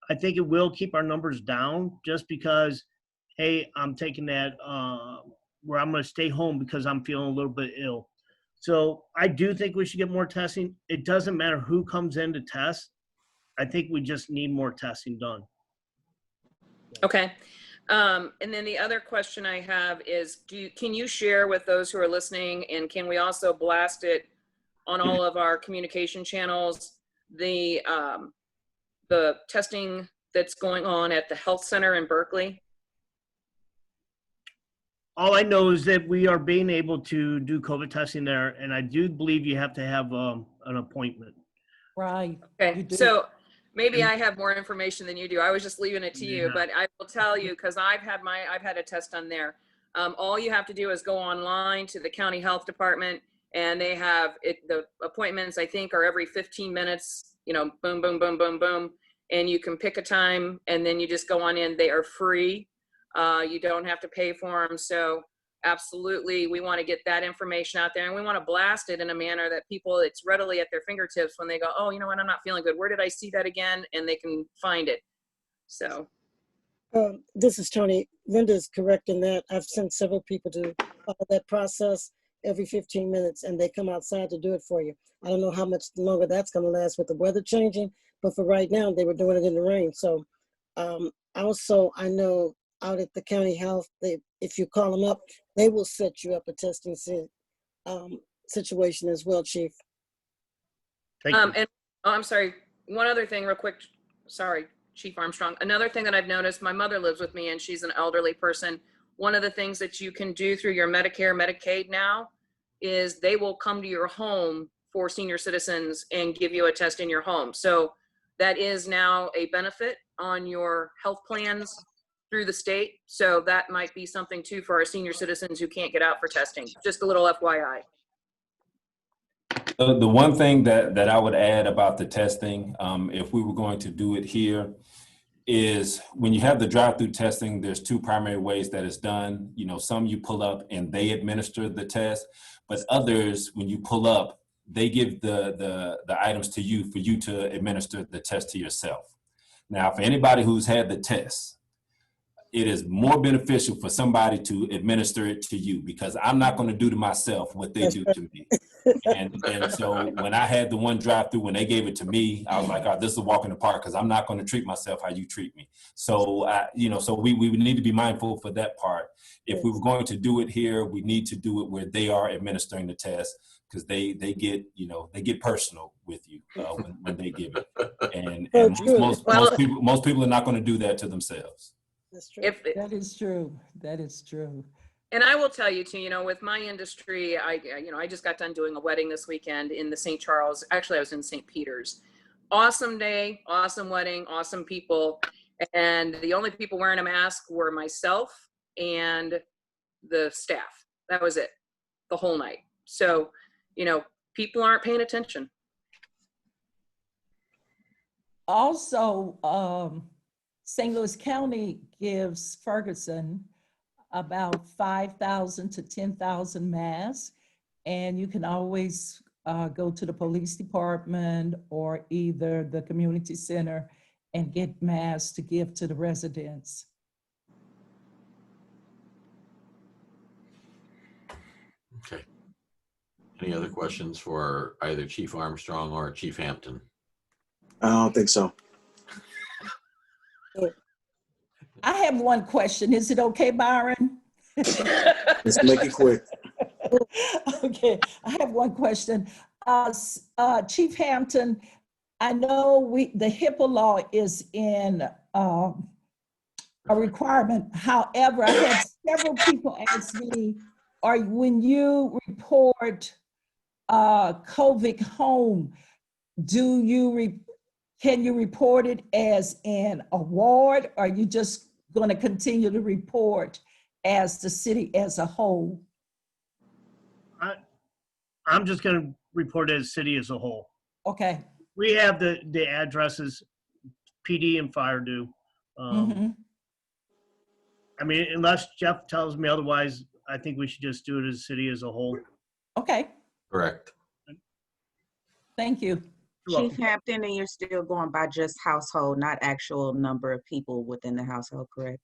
I think it will keep our numbers down, just because, hey, I'm taking that where I'm going to stay home because I'm feeling a little bit ill. So I do think we should get more testing. It doesn't matter who comes in to test. I think we just need more testing done. Okay. And then the other question I have is, can you share with those who are listening, and can we also blast it on all of our communication channels, the testing that's going on at the health center in Berkeley? All I know is that we are being able to do COVID testing there, and I do believe you have to have an appointment. Right. Okay, so maybe I have more information than you do. I was just leaving it to you, but I will tell you, because I've had a test done there. All you have to do is go online to the county health department, and they have the appointments, I think, are every 15 minutes, boom, boom, boom, boom, boom. And you can pick a time, and then you just go on in. They are free. You don't have to pay for them. So absolutely, we want to get that information out there, and we want to blast it in a manner that it's readily at their fingertips when they go, oh, you know what, I'm not feeling good. Where did I see that again? And they can find it. So. This is Tony. Linda's correct in that. I've sent several people to follow that process every 15 minutes, and they come outside to do it for you. I don't know how much longer that's going to last with the weather changing, but for right now, they were doing it in the rain. So also, I know out at the county health, if you call them up, they will set you up a testing situation as well, Chief. Thank you. And oh, I'm sorry, one other thing real quick. Sorry, Chief Armstrong. Another thing that I've noticed, my mother lives with me and she's an elderly person. One of the things that you can do through your Medicare, Medicaid now is they will come to your home for senior citizens and give you a test in your home. So that is now a benefit on your health plans through the state. So that might be something too for our senior citizens who can't get out for testing. Just a little FYI. The one thing that I would add about the testing, if we were going to do it here, is when you have the drive-through testing, there's two primary ways that it's done. You know, some you pull up and they administer the test, but others, when you pull up, they give the items to you for you to administer the test to yourself. Now, for anybody who's had the test, it is more beneficial for somebody to administer it to you, because I'm not going to do to myself what they do to me. And so when I had the one drive-through, when they gave it to me, I was like, oh, this is a walk in the park, because I'm not going to treat myself how you treat me. So, so we would need to be mindful for that part. If we were going to do it here, we need to do it where they are administering the test, because they get personal with you when they give it. And most people are not going to do that to themselves. That's true. That is true. That is true. And I will tell you too, with my industry, I just got done doing a wedding this weekend in the St. Charles. Actually, I was in St. Peter's. Awesome day, awesome wedding, awesome people. And the only people wearing a mask were myself and the staff. That was it, the whole night. So, people aren't paying attention. Also, St. Louis County gives Ferguson about 5,000 to 10,000 masks, and you can always go to the police department or either the community center and get masks to give to the residents. Okay. Any other questions for either Chief Armstrong or Chief Hampton? I don't think so. I have one question. Is it okay, Byron? Let's make it quick. Okay, I have one question. Chief Hampton, I know the HIPAA law is in a requirement. However, I had several people ask me, when you report COVID home, can you report it as an award, or are you just going to continue to report as the city as a whole? I'm just going to report as city as a whole. Okay. We have the addresses, PD and fire do. I mean, unless Jeff tells me otherwise, I think we should just do it as city as a whole. Okay. Correct. Thank you. Chief Hampton, and you're still going by just household, not actual number of people within the household, correct?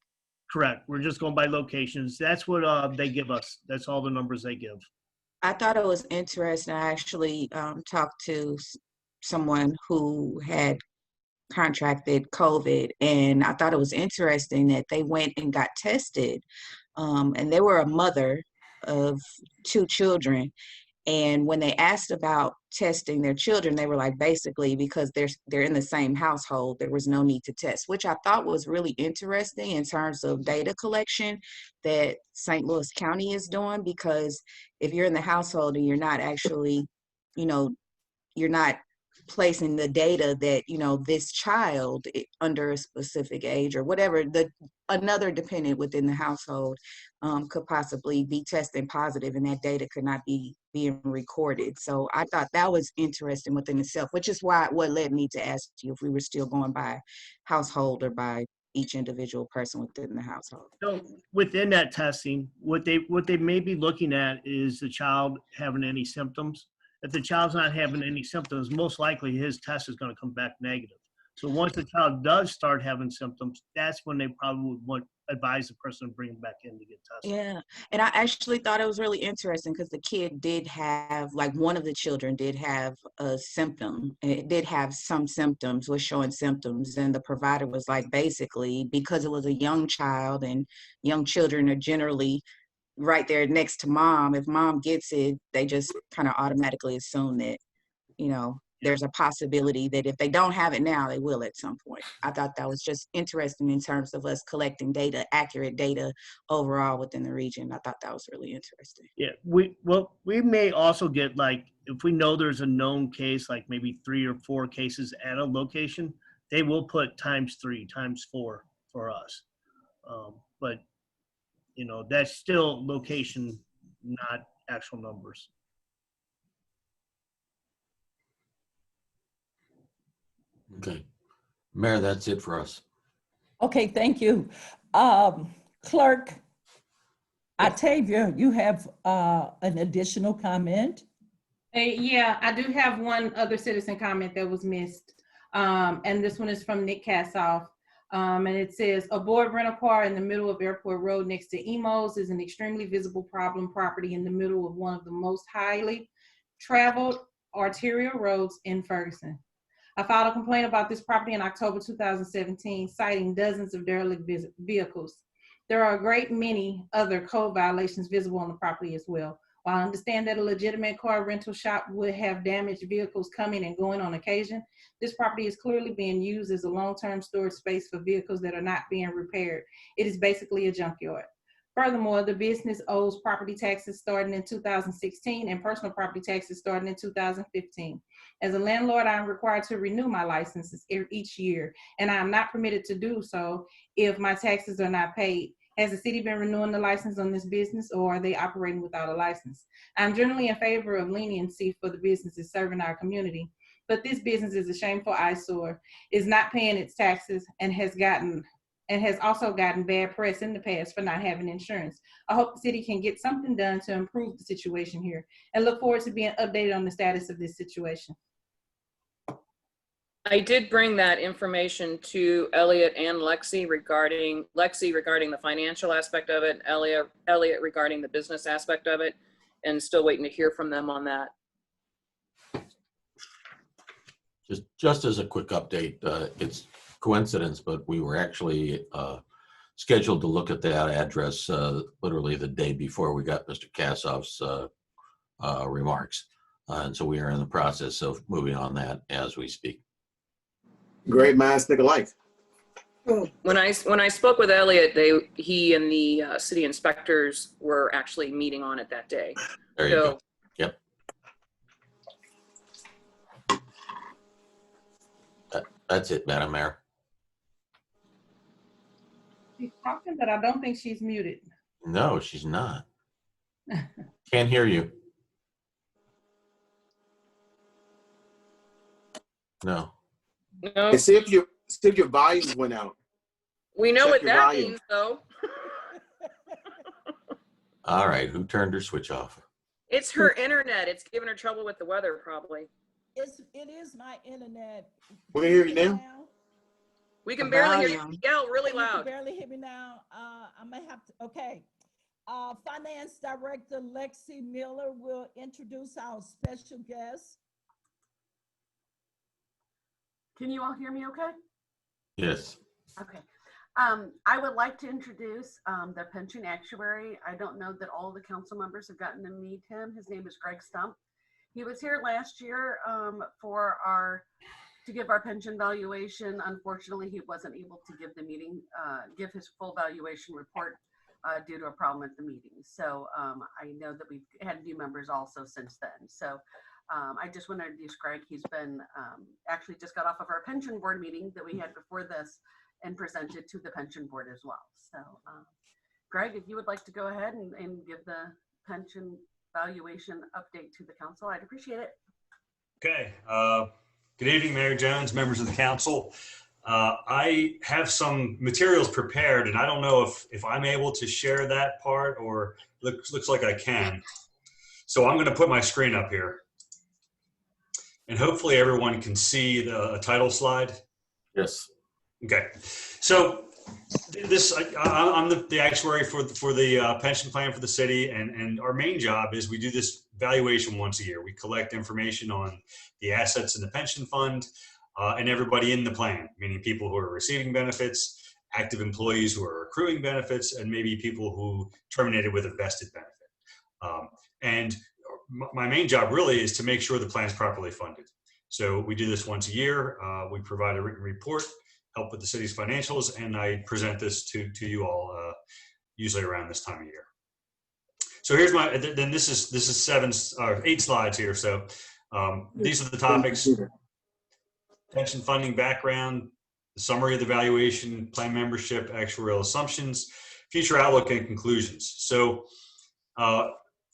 Correct. We're just going by locations. That's what they give us. That's all the numbers they give. I thought it was interesting. I actually talked to someone who had contracted COVID, and I thought it was interesting that they went and got tested. And they were a mother of 2 children. And when they asked about testing their children, they were like, basically, because they're in the same household, there was no need to test, which I thought was really interesting in terms of data collection that St. Louis County is doing. Because if you're in the household and you're not actually, you're not placing the data that, this child under a specific age or whatever, another dependent within the household could possibly be testing positive, and that data could not be being recorded. So I thought that was interesting within itself, which is what led me to ask you if we were still going by household or by each individual person within the household. So within that testing, what they may be looking at is the child having any symptoms. If the child's not having any symptoms, most likely his test is going to come back negative. So once the child does start having symptoms, that's when they probably would advise the person to bring them back in to get tested. Yeah, and I actually thought it was really interesting because the kid did have, like one of the children did have a symptom. It did have some symptoms, was showing symptoms, and the provider was like, basically, because it was a young child and young children are generally right there next to mom. If mom gets it, they just kind of automatically assume that, you know, there's a possibility that if they don't have it now, they will at some point. I thought that was just interesting in terms of us collecting data, accurate data overall within the region. I thought that was really interesting. Yeah, we may also get, like, if we know there's a known case, like maybe 3 or 4 cases at a location, they will put ×3, ×4 for us. But, you know, that's still location, not actual numbers. Okay. Mayor, that's it for us. Okay, thank you. Clerk Octavia, you have an additional comment? Yeah, I do have one other citizen comment that was missed. And this one is from Nick Kassoff. And it says, aboard rental car in the middle of Airport Road next to Emos is an extremely visible problem property in the middle of one of the most highly traveled arterial roads in Ferguson. I filed a complaint about this property in October 2017, citing dozens of derelict vehicles. There are a great many other code violations visible on the property as well. While I understand that a legitimate car rental shop would have damaged vehicles coming and going on occasion, this property is clearly being used as a long-term storage space for vehicles that are not being repaired. It is basically a junkyard. Furthermore, the business owes property taxes starting in 2016 and personal property taxes starting in 2015. As a landlord, I am required to renew my licenses each year, and I am not permitted to do so if my taxes are not paid. Has the city been renewing the license on this business, or are they operating without a license? I'm generally in favor of leniency for the businesses serving our community, but this business is a shameful eyesore, is not paying its taxes, and has also gotten bad press in the past for not having insurance. I hope the city can get something done to improve the situation here, and look forward to being updated on the status of this situation. I did bring that information to Elliot and Lexi regarding the financial aspect of it, Elliot regarding the business aspect of it, and still waiting to hear from them on that. Just as a quick update, it's coincidence, but we were actually scheduled to look at that address literally the day before we got Mr. Kassoff's remarks. And so we are in the process of moving on that as we speak. Great minds think alike. When I spoke with Elliot, he and the city inspectors were actually meeting on it that day. There you go. Yep. That's it, Madam Mayor. She's talking, but I don't think she's muted. No, she's not. Can't hear you. No. No. And see if your volume went out. We know Check what your that volume. means, though. All right, who turned her switch off? It's her internet. It's giving her trouble with the weather, probably. It is my internet. We can hear you now. We can barely hear you yell really You can loud. barely hear me now. I may have to, okay. Finance Director Lexi Miller will introduce our special guest. Can you all hear me okay? Yes. Okay. I would like to introduce the pension actuary. I don't know that all of the council members have gotten to meet him. His name is Greg Stump. He was here last year to give our pension valuation. Unfortunately, he wasn't able to give his full valuation report due to a problem at the meeting. So I know that we've had new members also since then. So I just want to introduce Greg. He's been actually just got off of our pension board meeting that we had before this and presented to the pension board as well. So Greg, if you would like to go ahead and give the pension valuation update to the council, I'd appreciate it. Okay. Good evening, Mayor Jones, members of the council. I have some materials prepared, and I don't know if I'm able to share that part, or looks like I can. So I'm going to put my screen up here. And hopefully everyone can see the title slide. Yes. Okay. So I'm the actuary for the pension plan for the city, and our main job is we do this valuation once a year. We collect information on the assets in the pension fund and everybody in the plan, meaning people who are receiving benefits, active employees who are accruing benefits, and maybe people who terminated with a vested benefit. And my main job really is to make sure the plan is properly funded. So we do this once a year. We provide a written report, help with the city's financials, and I present this to you all usually around this time of year. So here's my, then this is 8 slides here. So these are the topics: pension funding background, the summary of the valuation, plan membership, actuarial assumptions, future outlook, and conclusions. So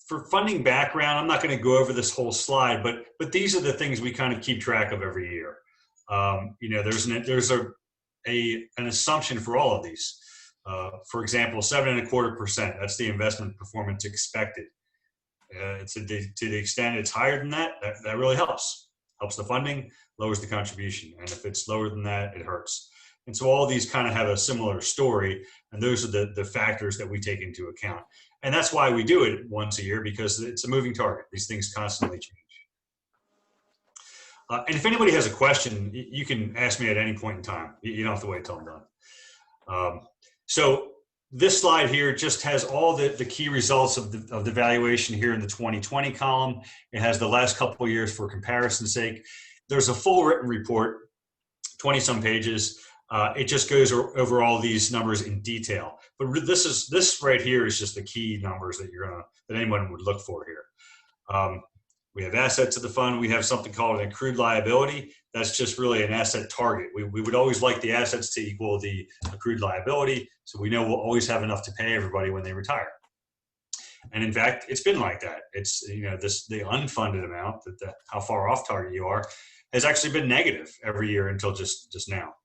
for funding background, I'm not going to go over this whole slide, but these are the things we kind of keep track of every year. You know, there's an assumption for all of these. For example, 7.25%. That's the investment performance expected. To the extent it's higher than that, that really helps. Helps the funding, lowers the contribution, and if it's lower than that, it hurts. And so all these kind of have a similar story, and those are the factors that we take into account. And that's why we do it once a year, because it's a moving target. These things constantly change. And if anybody has a question, you can ask me at any point in time. You don't have to wait till I'm done. So this slide here just has all the key results of the valuation here in the 2020 column. It has the last couple of years for comparison's sake. There's a full written report, 20-some pages. It just goes over all these numbers in detail. But this right here is just the key numbers that that anyone would look for here. We have assets of the fund. We have something called an accrued liability. That's just really an asset target. We would always like the assets to equal the accrued liability, so we know we'll always have enough to pay everybody when they retire. And in fact, it's been like that. It's, you know, the unfunded amount, how far off target you are, has actually been negative every year until just now.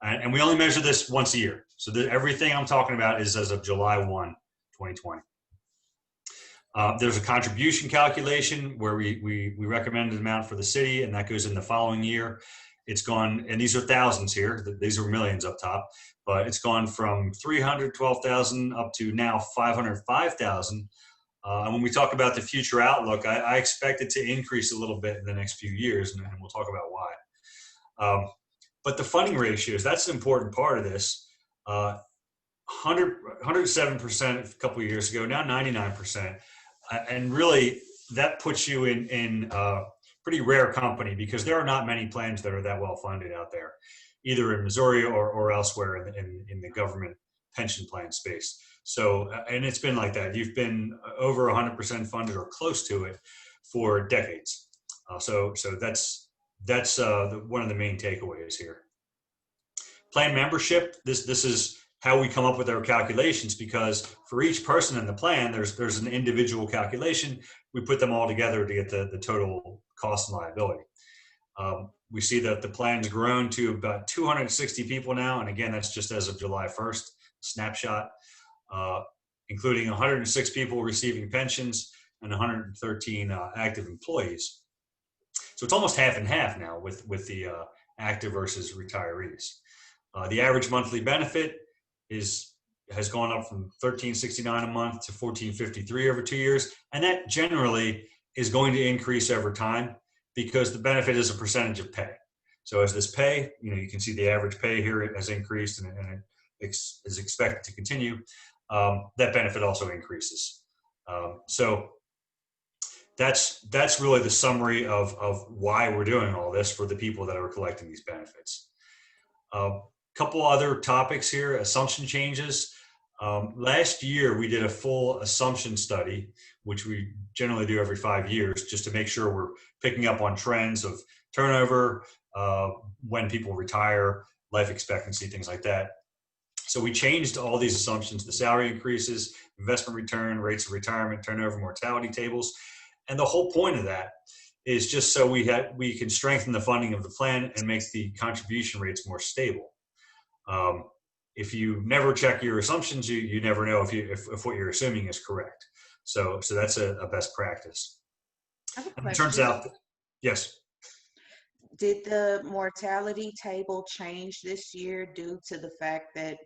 And we only measure this once a year. So everything I'm talking about is as of July 1, 2020. There's a contribution calculation where we recommend an amount for the city, and that goes in the following year. It's gone, and these are thousands here. These are millions up top, but it's gone from 312,000 up to now 505,000. And when we talk about the future outlook, I expect it to increase a little bit in the next few years, and we'll talk about why. But the funding ratios, that's an important part of this. 107% a couple of years ago, now 99%. And really, that puts you in pretty rare company, because there are not many plans that are that well funded out there, either in Missouri or elsewhere in the government pension plan space. So, and it's been like that. You've been over 100% funded or close to it for decades. So that's one of the main takeaways here. Plan membership, this is how we come up with our calculations, because for each person in the plan, there's an individual calculation. We put them all together to get the total cost and liability. We see that the plan's grown to about 260 people now, and again, that's just as of July 1st, snapshot, including 106 people receiving pensions and 113 active employees. So it's almost half and half now with the active versus retirees. The average monthly benefit has gone up from $13.69 a month to $14.53 over 2 years, and that generally is going to increase over time, because the benefit is a percentage of pay. So as this pay, you can see the average pay here has increased, and it is expected to continue. That benefit also increases. So that's really the summary of why we're doing all this for the people that are collecting these benefits. Couple other topics here: assumption changes. Last year, we did a full assumption study, which we generally do every 5 years, just to make sure we're picking up on trends of turnover, when people retire, life expectancy, things like that. So we changed all these assumptions: the salary increases, investment return, rates of retirement, turnover, mortality tables. And the whole point of that is just so we can strengthen the funding of the plan and make the contribution rates more stable. If you never check your assumptions, you never know if what you're assuming is correct. So that's a best practice. I have a and it turns out, yes. Did the mortality table change this year due to the fact that,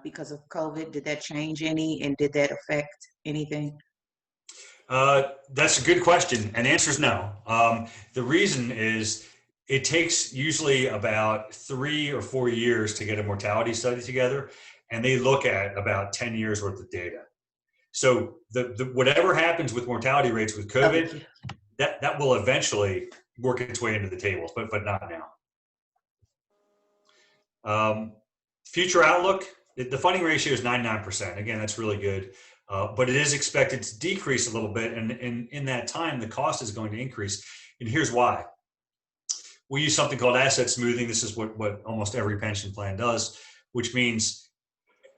because of COVID? Did that change any, and did that affect anything? That's a good question, and the answer is no. The reason is it takes usually about 3 or 4 years to get a mortality study together, and they look at about 10 years worth of data. So whatever happens with mortality rates with COVID, that will eventually work its way into the tables, but not now. Future outlook, the funding ratio is 99%. Again, that's really good. But it is expected to decrease a little bit. And in that time, the cost is going to increase. And here's why. We use something called asset smoothing. This is what almost every pension plan does, which means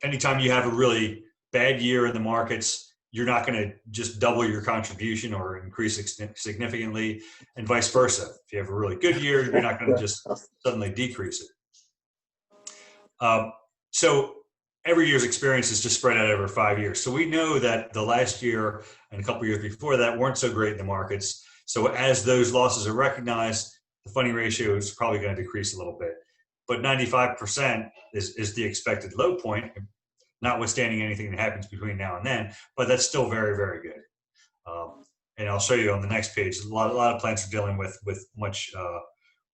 anytime you have a really bad year in the markets, you're not going to just double your contribution or increase it significantly, and vice versa. If you have a really good year, you're not going to just suddenly decrease it. So every year's experience is just spread out over 5 years. So we know that the last year and a couple of years before that weren't so great in the markets. So as those losses are recognized, the funding ratio is probably going to decrease a little bit. But 95% is the expected low point, notwithstanding anything that happens between now and then. But that's still very, very good. And I'll show you on the next page. A lot of plans are dealing with much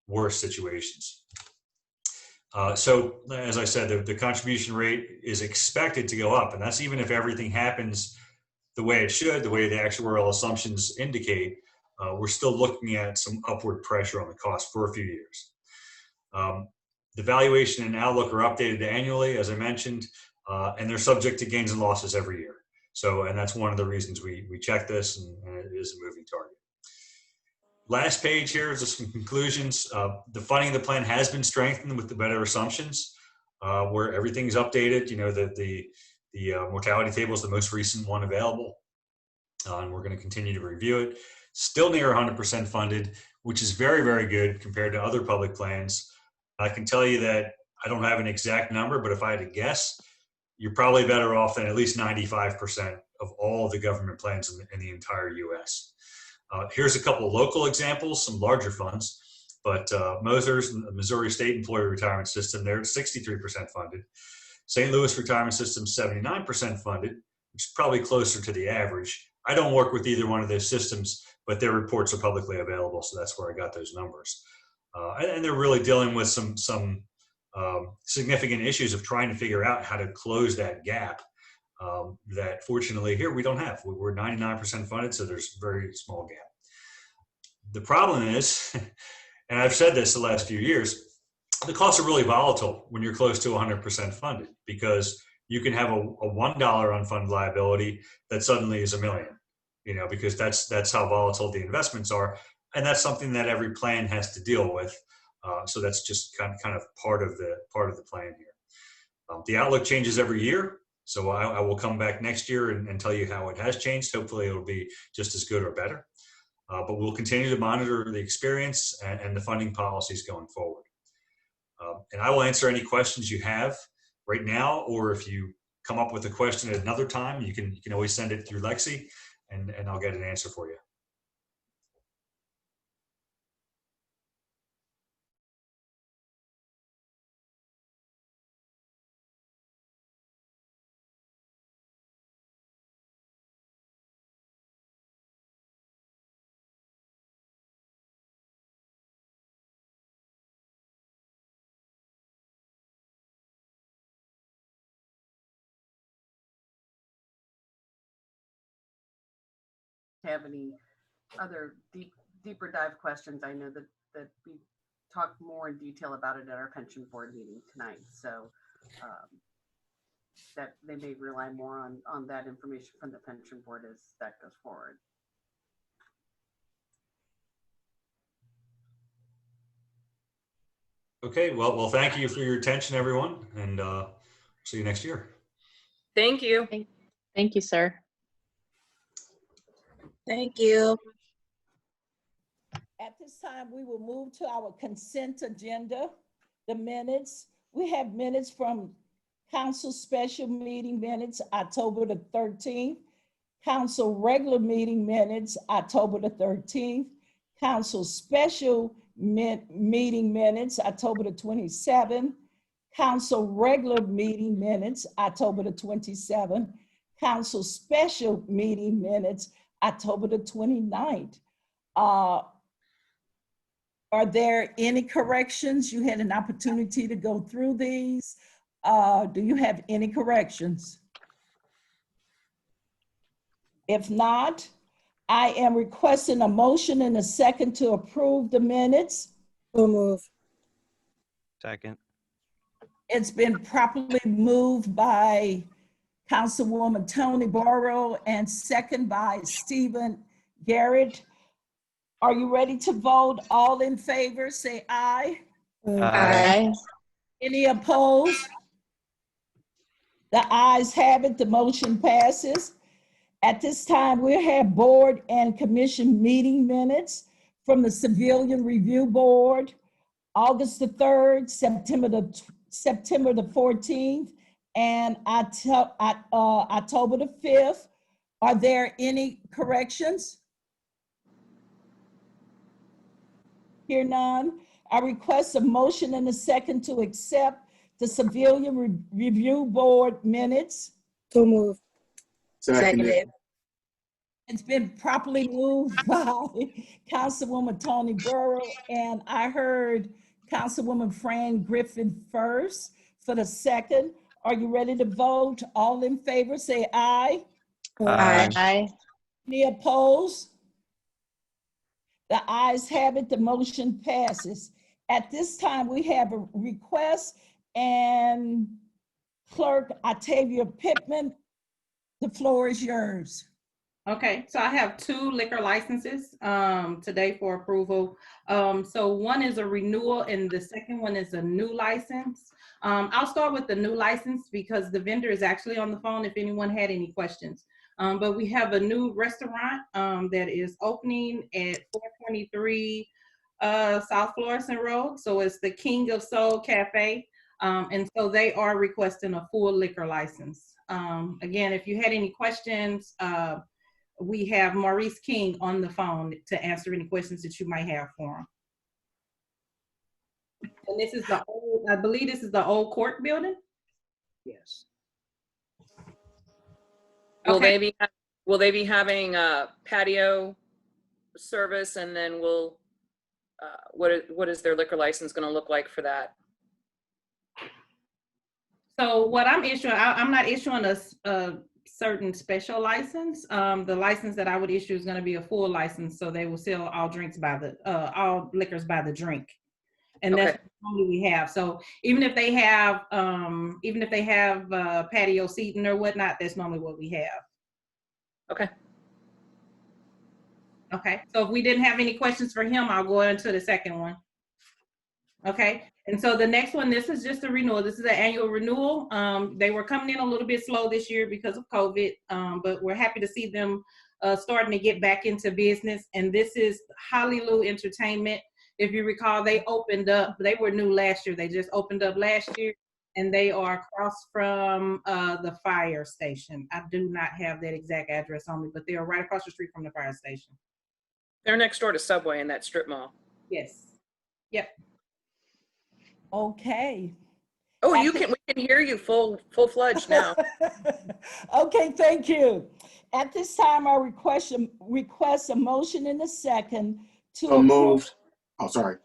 worse situations. So as I said, the contribution rate is expected to go up, and that's even if everything happens the way it should, the way the actuarial assumptions indicate. We're still looking at some upward pressure on the cost for a few years. The valuation and outlook are updated annually, as I mentioned, and they're subject to gains and losses every year. So, and that's one of the reasons we check this, and it is a moving target. Last page here is some conclusions. The funding of the plan has been strengthened with the better assumptions, where everything's updated. The mortality table is the most recent one available, and we're going to continue to review it. Still near 100% funded, which is very, very good compared to other public plans. I can tell you that I don't have an exact number, but if I had to guess, you're probably better off than at least 95% of all the government plans in the entire U.S. Here's a couple of local examples, some larger funds, but Moser's, the Missouri State Employee Retirement System, they're 63% funded. St. Louis Retirement System, 79% funded, which is probably closer to the average. I don't work with either one of those systems, but their reports are publicly available, so that's where I got those numbers. And they're really dealing with some significant issues of trying to figure out how to close that gap. That fortunately here we don't have. We're 99% funded, so there's a very small gap. The problem is, and I've said this the last few years, the costs are really volatile when you're close to 100% funded, because you can have a $1 unfunded liability that suddenly is $1 million, because that's how volatile the investments are, and that's something that every plan has to deal with. So that's just kind of part of the plan here. The outlook changes every year. So I will come back next year and tell you how it has changed. Hopefully it'll be just as good or better. But we'll continue to monitor the experience and the funding policies going forward. And I will answer any questions you have right now, or if you come up with a question at another time, you can always send it through Lexi, and I'll get an answer for you. Have any other deeper dive questions? I know that we talked more in detail about it at our pension board meeting tonight, so that they may rely more on that information from the pension board as that goes forward. Okay, well, thank you for your attention, everyone, and see you next year. Thank you. Thank you, sir. Thank you. At this time, we will move to our consent agenda, the minutes. We have minutes from council special meeting minutes, October the 13th, council regular meeting minutes, October the 13th, council special meeting minutes, October the 27th. Council regular meeting minutes, October the 27th. Council special meeting minutes, October the 29th. Are there any corrections? You had an opportunity to go through these. Do you have any corrections? If not, I am requesting a motion and a second to approve the minutes. So move. Second. It's been properly moved by Councilwoman Tony Borrow and second by Stephen Garrett. Are you ready to vote? All in favor, say aye. Aye. Any opposed? The ayes have it, the motion passes. At this time, we have board and commission meeting minutes from the Civilian Review Board, August the 3rd, September the 14th, and October the 5th. Are there any corrections? Hear none. I request a motion and a second to accept the Civilian Review Board minutes. So move. Seconded. It's been properly moved by Councilwoman Tony Burrow, and I heard Councilwoman Fran Griffin first for the second. Are you ready to vote? All in favor, say aye. Aye. Aye. Any opposed? The ayes have it, the motion passes. At this time, we have a request, and Clerk Octavia Pittman, the floor is yours. Okay, so I have 2 liquor licenses today for approval. So one is a renewal and the second one is a new license. I'll start with the new license because the vendor is actually on the phone if anyone had any questions. But we have a new restaurant that is opening at 423 South Florissant Road. So it's the King of Soul Cafe. And so they are requesting a full liquor license. Again, if you had any questions, we have Maurice King on the phone to answer any questions that you might have for him. And this is the old, I believe this is the old court building? Yes. Will they be having a patio service, and then what is their liquor license going to look like for that? So what I'm issuing, I'm not issuing a certain special license. The license that I would issue is going to be a full license, so they will sell all drinks by the all liquors by the drink, and that's only we have. So even if they have patio seating or whatnot, that's normally what we have. Okay. Okay. So if we didn't have any questions for him, I'll go into the second one. Okay. And so the next one, this is just a renewal. This is an annual renewal. They were coming in a little bit slow this year because of COVID, but we're happy to see them starting to get back into business. And this is Hallelujah Entertainment. If you recall, they opened up, they were new last year. They just opened up last year, and they are across from the fire station. I do not have that exact address on me, but they are right across the street from the fire station. They're next door to Subway in that strip mall. Yes. Yep. Okay. Oh, we can hear you full-fledged now. Okay, thank you. At this time, I request a motion in a second to moved. Oh, sorry.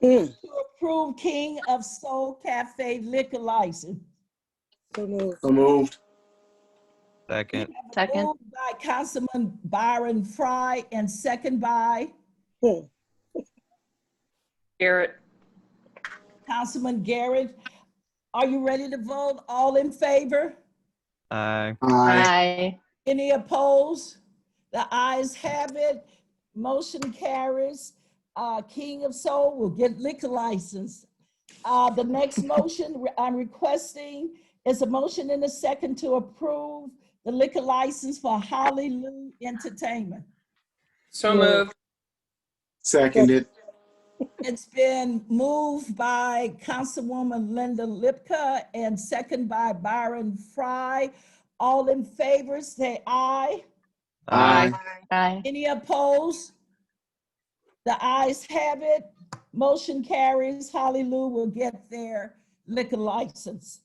To approve King of Soul Cafe liquor license. So moved. So moved. Second. Second. Moved by Councilman Byron Fry and second by Garrett. Councilman Garrett. Are you ready to vote? All in favor? Aye. Aye. Any opposed? The ayes have it. Motion carries. King of Soul will get liquor license. The next motion I'm requesting is a motion in a second to approve the liquor license for Hallelujah Entertainment. So moved. Seconded. It's been moved by Councilwoman Linda Lipka and second by Byron Fry. All in favor, say aye. Aye. Aye. Any opposed? The ayes have it. Motion carries. Hallelujah will get their liquor license.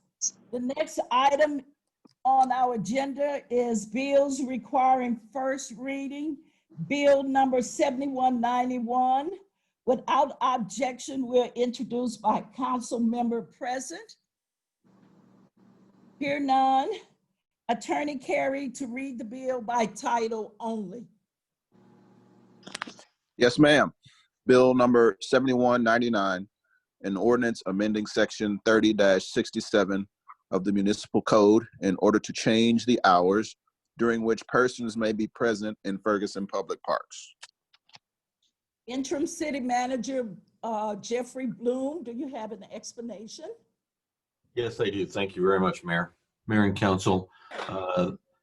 The next item on our agenda is bills requiring first reading. Bill number 7191. Without objection, will introduced by council member present. Hear none. Attorney Carey to read the bill by title only. Yes, ma'am. Bill number 7199, an ordinance amending section 30-67 of the municipal code in order to change the hours during which persons may be present in Ferguson public parks. Interim City Manager Jeffrey Bloom, do you have an explanation? Yes, I do. Thank you very much, Mayor. Mayor and Council,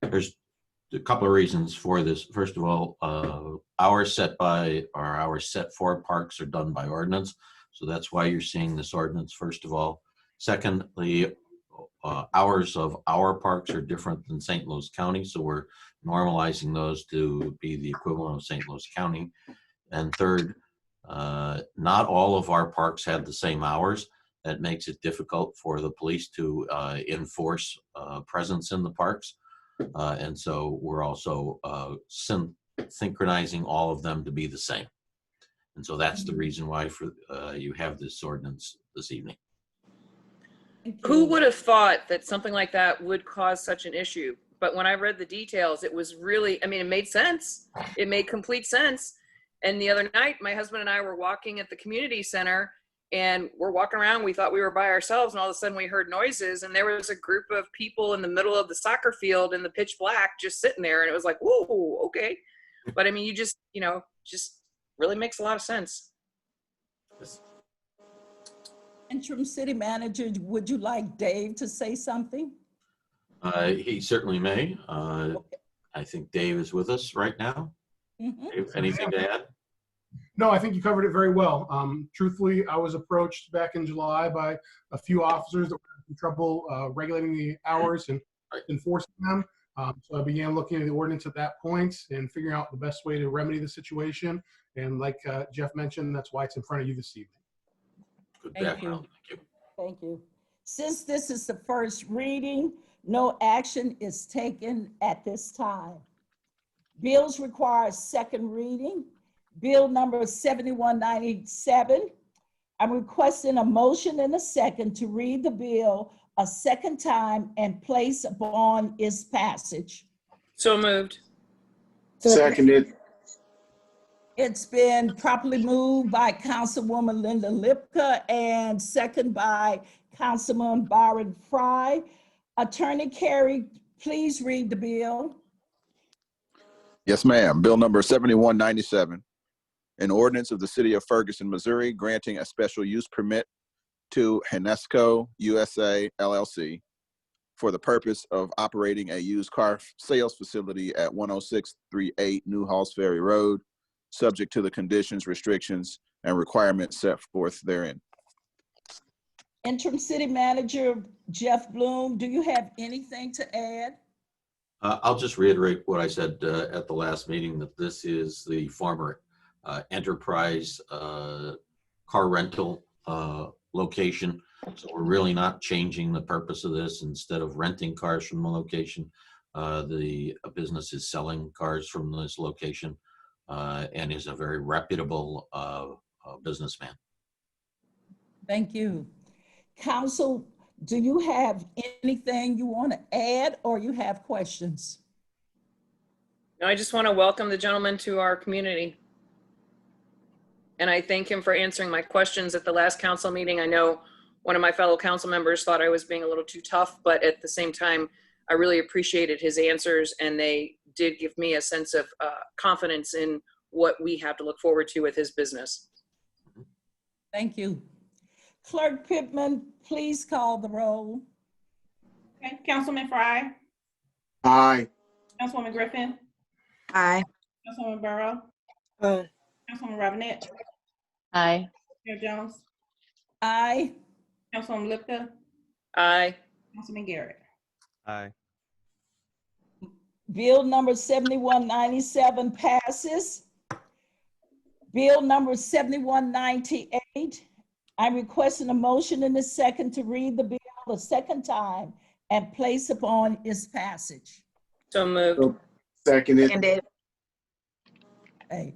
there's a couple of reasons for this. First of all, hours set for parks are done by ordinance. So that's why you're seeing this ordinance, first of all. Secondly, hours of our parks are different than St. Louis County. So we're normalizing those to be the equivalent of St. Louis County. And third, not all of our parks have the same hours. That makes it difficult for the police to enforce presence in the parks. And so we're also synchronizing all of them to be the same. And so that's the reason why you have this ordinance this evening. Who would have thought that something like that would cause such an issue? But when I read the details, it was really, I mean, it made sense. It made complete sense. And the other night, my husband and I were walking at the community center, and we're walking around. We thought we were by ourselves, and all of a sudden we heard noises, and there was a group of people in the middle of the soccer field in the pitch black just sitting there. And it was like, whoa, okay. But I mean, you just really makes a lot of sense. Interim City Manager, would you like Dave to say something? He certainly may. I think Dave is with us right now. Dave, anything to add? No, I think you covered it very well. Truthfully, I was approached back in July by a few officers that were having trouble regulating the hours and enforcing them. So I began looking at the ordinance at that point and figuring out the best way to remedy the situation. And like Jeff mentioned, that's why it's in front of you this evening. Good Thank you. background. Thank you. Thank you. Since this is the first reading, no action is taken at this time. Bills require a second reading. Bill number 7197. I'm requesting a motion and a second to read the bill a second time and place upon its passage. So moved. Seconded. It's been properly moved by Councilwoman Linda Lipka and second by Councilman Byron Fry. Attorney Carey, please read the bill. Yes, ma'am. Bill number 7197, an ordinance of the City of Ferguson, Missouri, granting a special use permit to Hanesco USA LLC for the purpose of operating a used car sales facility at 10638 New Halls Ferry Road, subject to the conditions, restrictions, and requirements set forth therein. Interim City Manager Jeff Bloom, do you have anything to add? I'll just reiterate what I said at the last meeting, that this is the former enterprise car rental location. So we're really not changing the purpose of this. Instead of renting cars from the location, the business is selling cars from this location and is a very reputable businessman. Thank you. Council, do you have anything you want to add or you have questions? No, I just want to welcome the gentleman to our community. And I thank him for answering my questions at the last council meeting. I know one of my fellow council members thought I was being a little too tough, but at the same time, I really appreciated his answers, and they did give me a sense of confidence in what we have to look forward to with his business. Thank you. Clerk Pittman, please call the roll. Okay, Councilman Fry, Aye. Councilwoman Griffin, Aye. Councilwoman Burrow, Aye. Councilwoman Robinette, Aye. Mayor Jones, Aye. Councilwoman Lipka, Aye. Councilman Garrett. Aye. Bill number 7197 passes. Bill number 7198. I'm requesting a motion in the second to read the bill a second time and place upon its passage. So moved. Seconded. Seconded. Okay.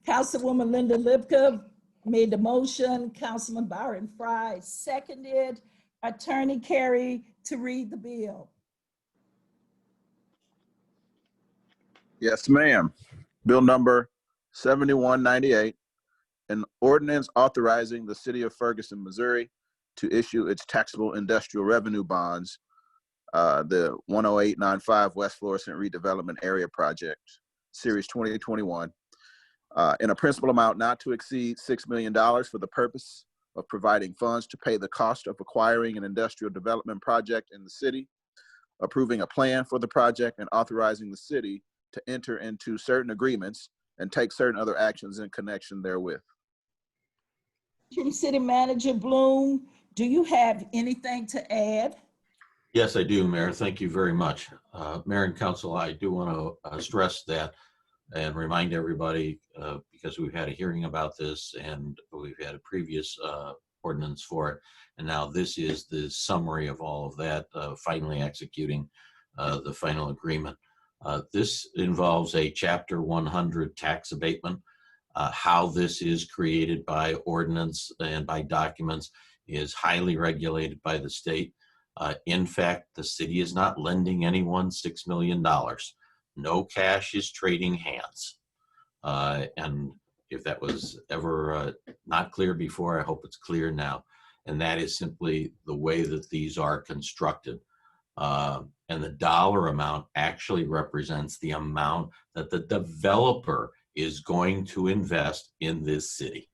Councilwoman Linda Lipka made the motion. Councilman Byron Fry seconded. Attorney Carey to read the bill. Yes, ma'am. Bill number 7198, an ordinance authorizing the city of Ferguson, Missouri to issue its taxable industrial revenue bonds, the 10895 West Florissant Redevelopment Area Project, Series 2021, in a principal amount not to exceed $6 million for the purpose of providing funds to pay the cost of acquiring an industrial development project in the city, approving a plan for the project, and authorizing the city to enter into certain agreements and take certain other actions in connection therewith. City Manager Bloom, do you have anything to add? Yes, I do, Mayor. Thank you very much. Mayor and Council, I do want to stress that and remind everybody, because we've had a hearing about this and we've had a previous ordinance for it. And now this is the summary of all of that, finally executing the final agreement. This involves a Chapter 100 tax abatement. How this is created by ordinance and by documents is highly regulated by the state. In fact, the city is not lending anyone $6 million. No cash is trading hands. And if that was ever not clear before, I hope it's clear now. And that is simply the way that these are constructed. And the dollar amount actually represents the amount that the developer is going to invest in this city.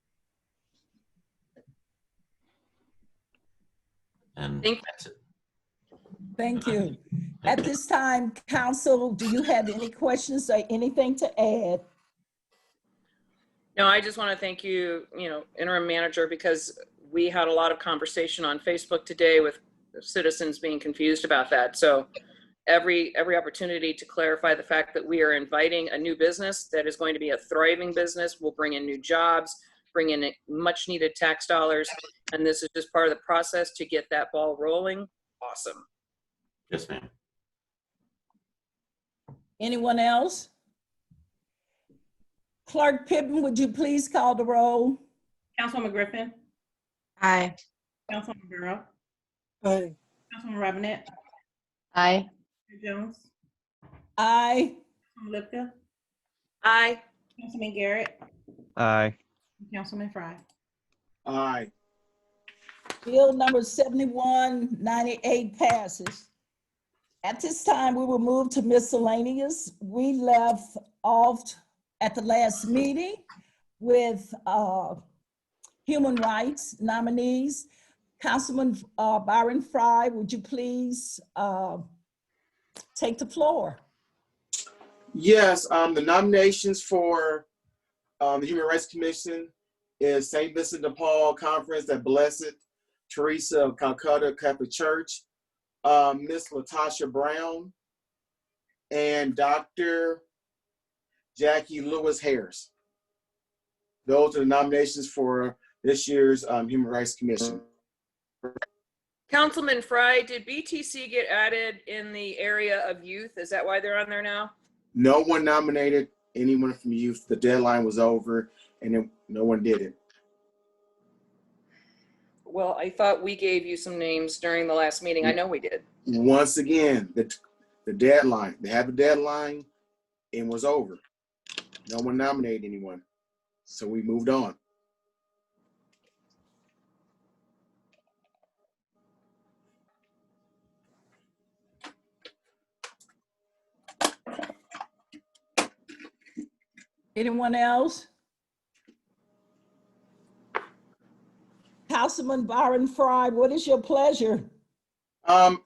And that's it. Thank you. At this time, Council, do you have any questions or anything to add? No, I just want to thank you, interim manager, because we had a lot of conversation on Facebook today with citizens being confused about that. So every opportunity to clarify the fact that we are inviting a new business that is going to be a thriving business, will bring in new jobs, bring in much needed tax dollars. And this is just part of the process to get that ball rolling. Awesome. Yes, ma'am. Anyone else? Clerk Pittman, would you please call the roll? Councilwoman Griffin. Aye. Councilwoman Burrow. Aye. Councilwoman Robinette. Aye. Jones. Aye. Councilwoman Lipka. Aye. Councilman Garrett. Aye. Councilman Fry. Aye. Bill number 7198 passes. At this time, we will move to miscellaneous. We left off at the last meeting with human rights nominees. Councilman Byron Fry, would you please take the floor? Yes, the nominations for the Human Rights Commission is St. Vincent de Paul Conference at Blessed Teresa of Calcutta Catholic Church, Miss Latasha Brown, and Dr. Jackie Lewis Harris. Those are the nominations for this year's Human Rights Commission. Councilman Fry, did BTC get added in the area of youth? Is that why they're on there now? No one nominated anyone from youth. The deadline was over and no one did it. Well, I thought we gave you some names during the last meeting. I know we did. Once again, the deadline, they had a deadline and was over. No one nominated anyone. So we moved on. Anyone else? Councilman Byron Fry, what is your pleasure? Can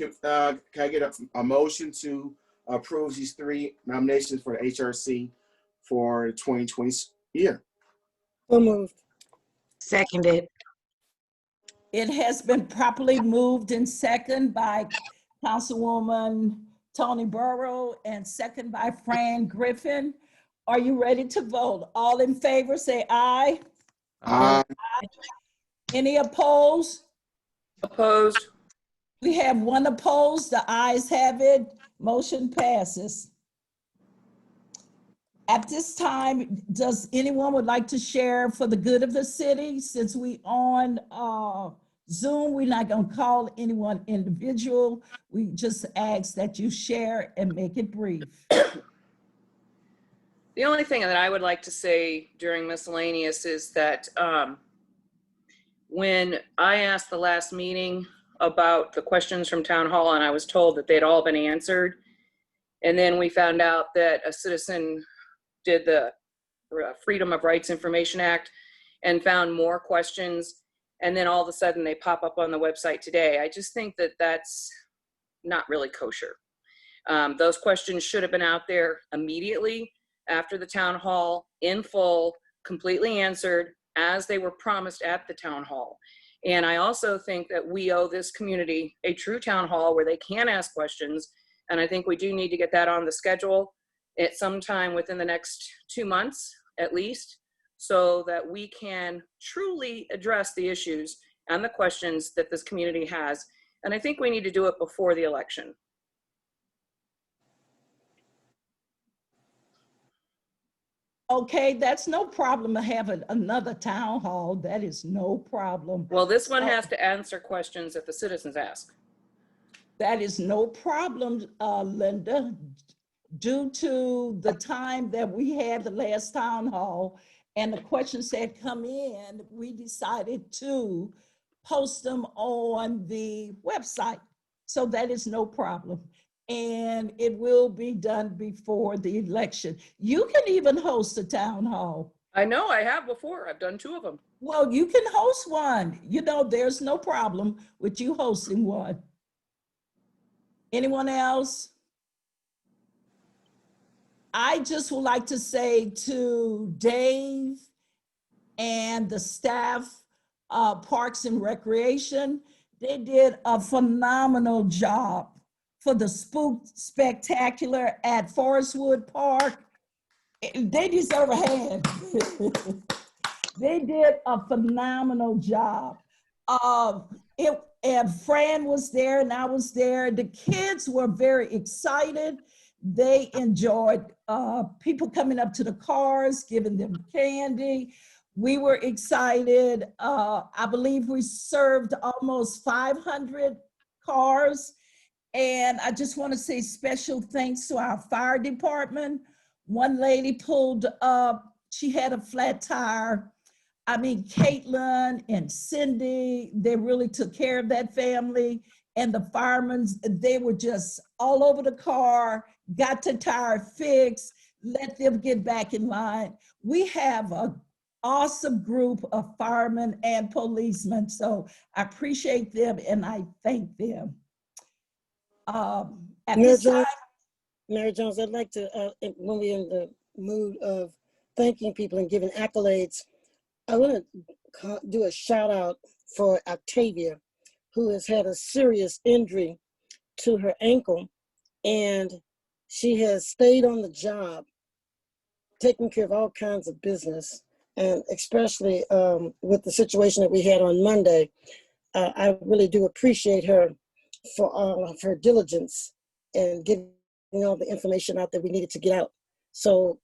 I get a motion to approve these three nominations for the HRC for the 2020 year? So moved. Seconded. It has been properly moved and second by Councilwoman Tony Burrow and second by Fran Griffin. Are you ready to vote? All in favor, say aye. Aye. Any opposed? Opposed? We have one opposed. The ayes have it. Motion passes. At this time, does anyone would like to share for the good of the city? Since we on Zoom, we're not going to call anyone individual. We just ask that you share and make it brief. The only thing that I would like to say during miscellaneous is that when I asked the last meeting about the questions from town hall, and I was told that they'd all been answered, and then we found out that a citizen did the Freedom of Rights Information Act and found more questions, and then all of a sudden they pop up on the website today. I just think that that's not really kosher. Those questions should have been out there immediately after the town hall, in full, completely answered as they were promised at the town hall. And I also think that we owe this community a true town hall where they can ask questions. And I think we do need to get that on the schedule at some time within the next 2 months at least, so that we can truly address the issues and the questions that this community has. And I think we need to do it before the election. Okay, that's no problem to have another town hall. That is no problem. Well, this one has to answer questions that the citizens ask. That is no problem, Linda. Due to the time that we had the last town hall and the questions had come in, we decided to post them on the website. So that is no problem. And it will be done before the election. You can even host a town hall. I know, I have before. I've done 2 of them. Well, you can host one. You know, there's no problem with you hosting one. Anyone else? I just would like to say to Dave and the staff, Parks and Recreation, they did a phenomenal job for the Spook Spectacular at Forestwood Park. They deserve a hand. They did a phenomenal job. And Fran was there and I was there. The kids were very excited. They enjoyed people coming up to the cars, giving them candy. We were excited. I believe we served almost 500 cars. And I just want to say special thanks to our fire department. One lady pulled up, she had a flat tire. I mean, Caitlin and Cindy, they really took care of that family. And the firemen, they were just all over the car, got the tire fixed, let them get back in line. We have an awesome group of firemen and policemen, so I appreciate them and I thank them. At this time, Mary Jones, I'd like to, when we're in the mood of thanking people and giving accolades, I want to do a shout out for Octavia, who has had a serious injury to her ankle, and she has stayed on the job, taking care of all kinds of business, and especially with the situation that we had on Monday. I really do appreciate her for all of her diligence and getting all the information out that we needed to get out. So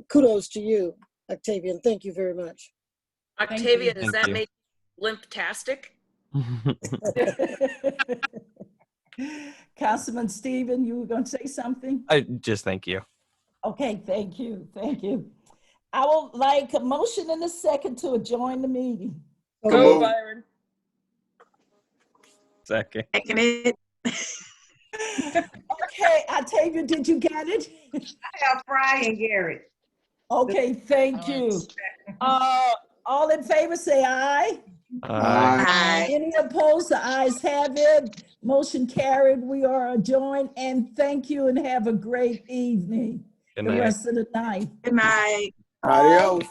kudos to you, Octavia, and thank you very much. Octavia, does that make lymph-tastic? Councilman Stephen, you were going to say something? Just thank you. Okay, thank you, thank you. I would like a motion in a second to adjourn the meeting. Go, Byron. Second. Okay, Octavia, did you get it? I have Fry and Garrett. Okay, thank you. All in favor, say aye. Aye. Any opposed? The ayes have it. Motion carried. We are adjourned. And thank you and have a great evening. Good The night. rest of the night. Good night. Adios.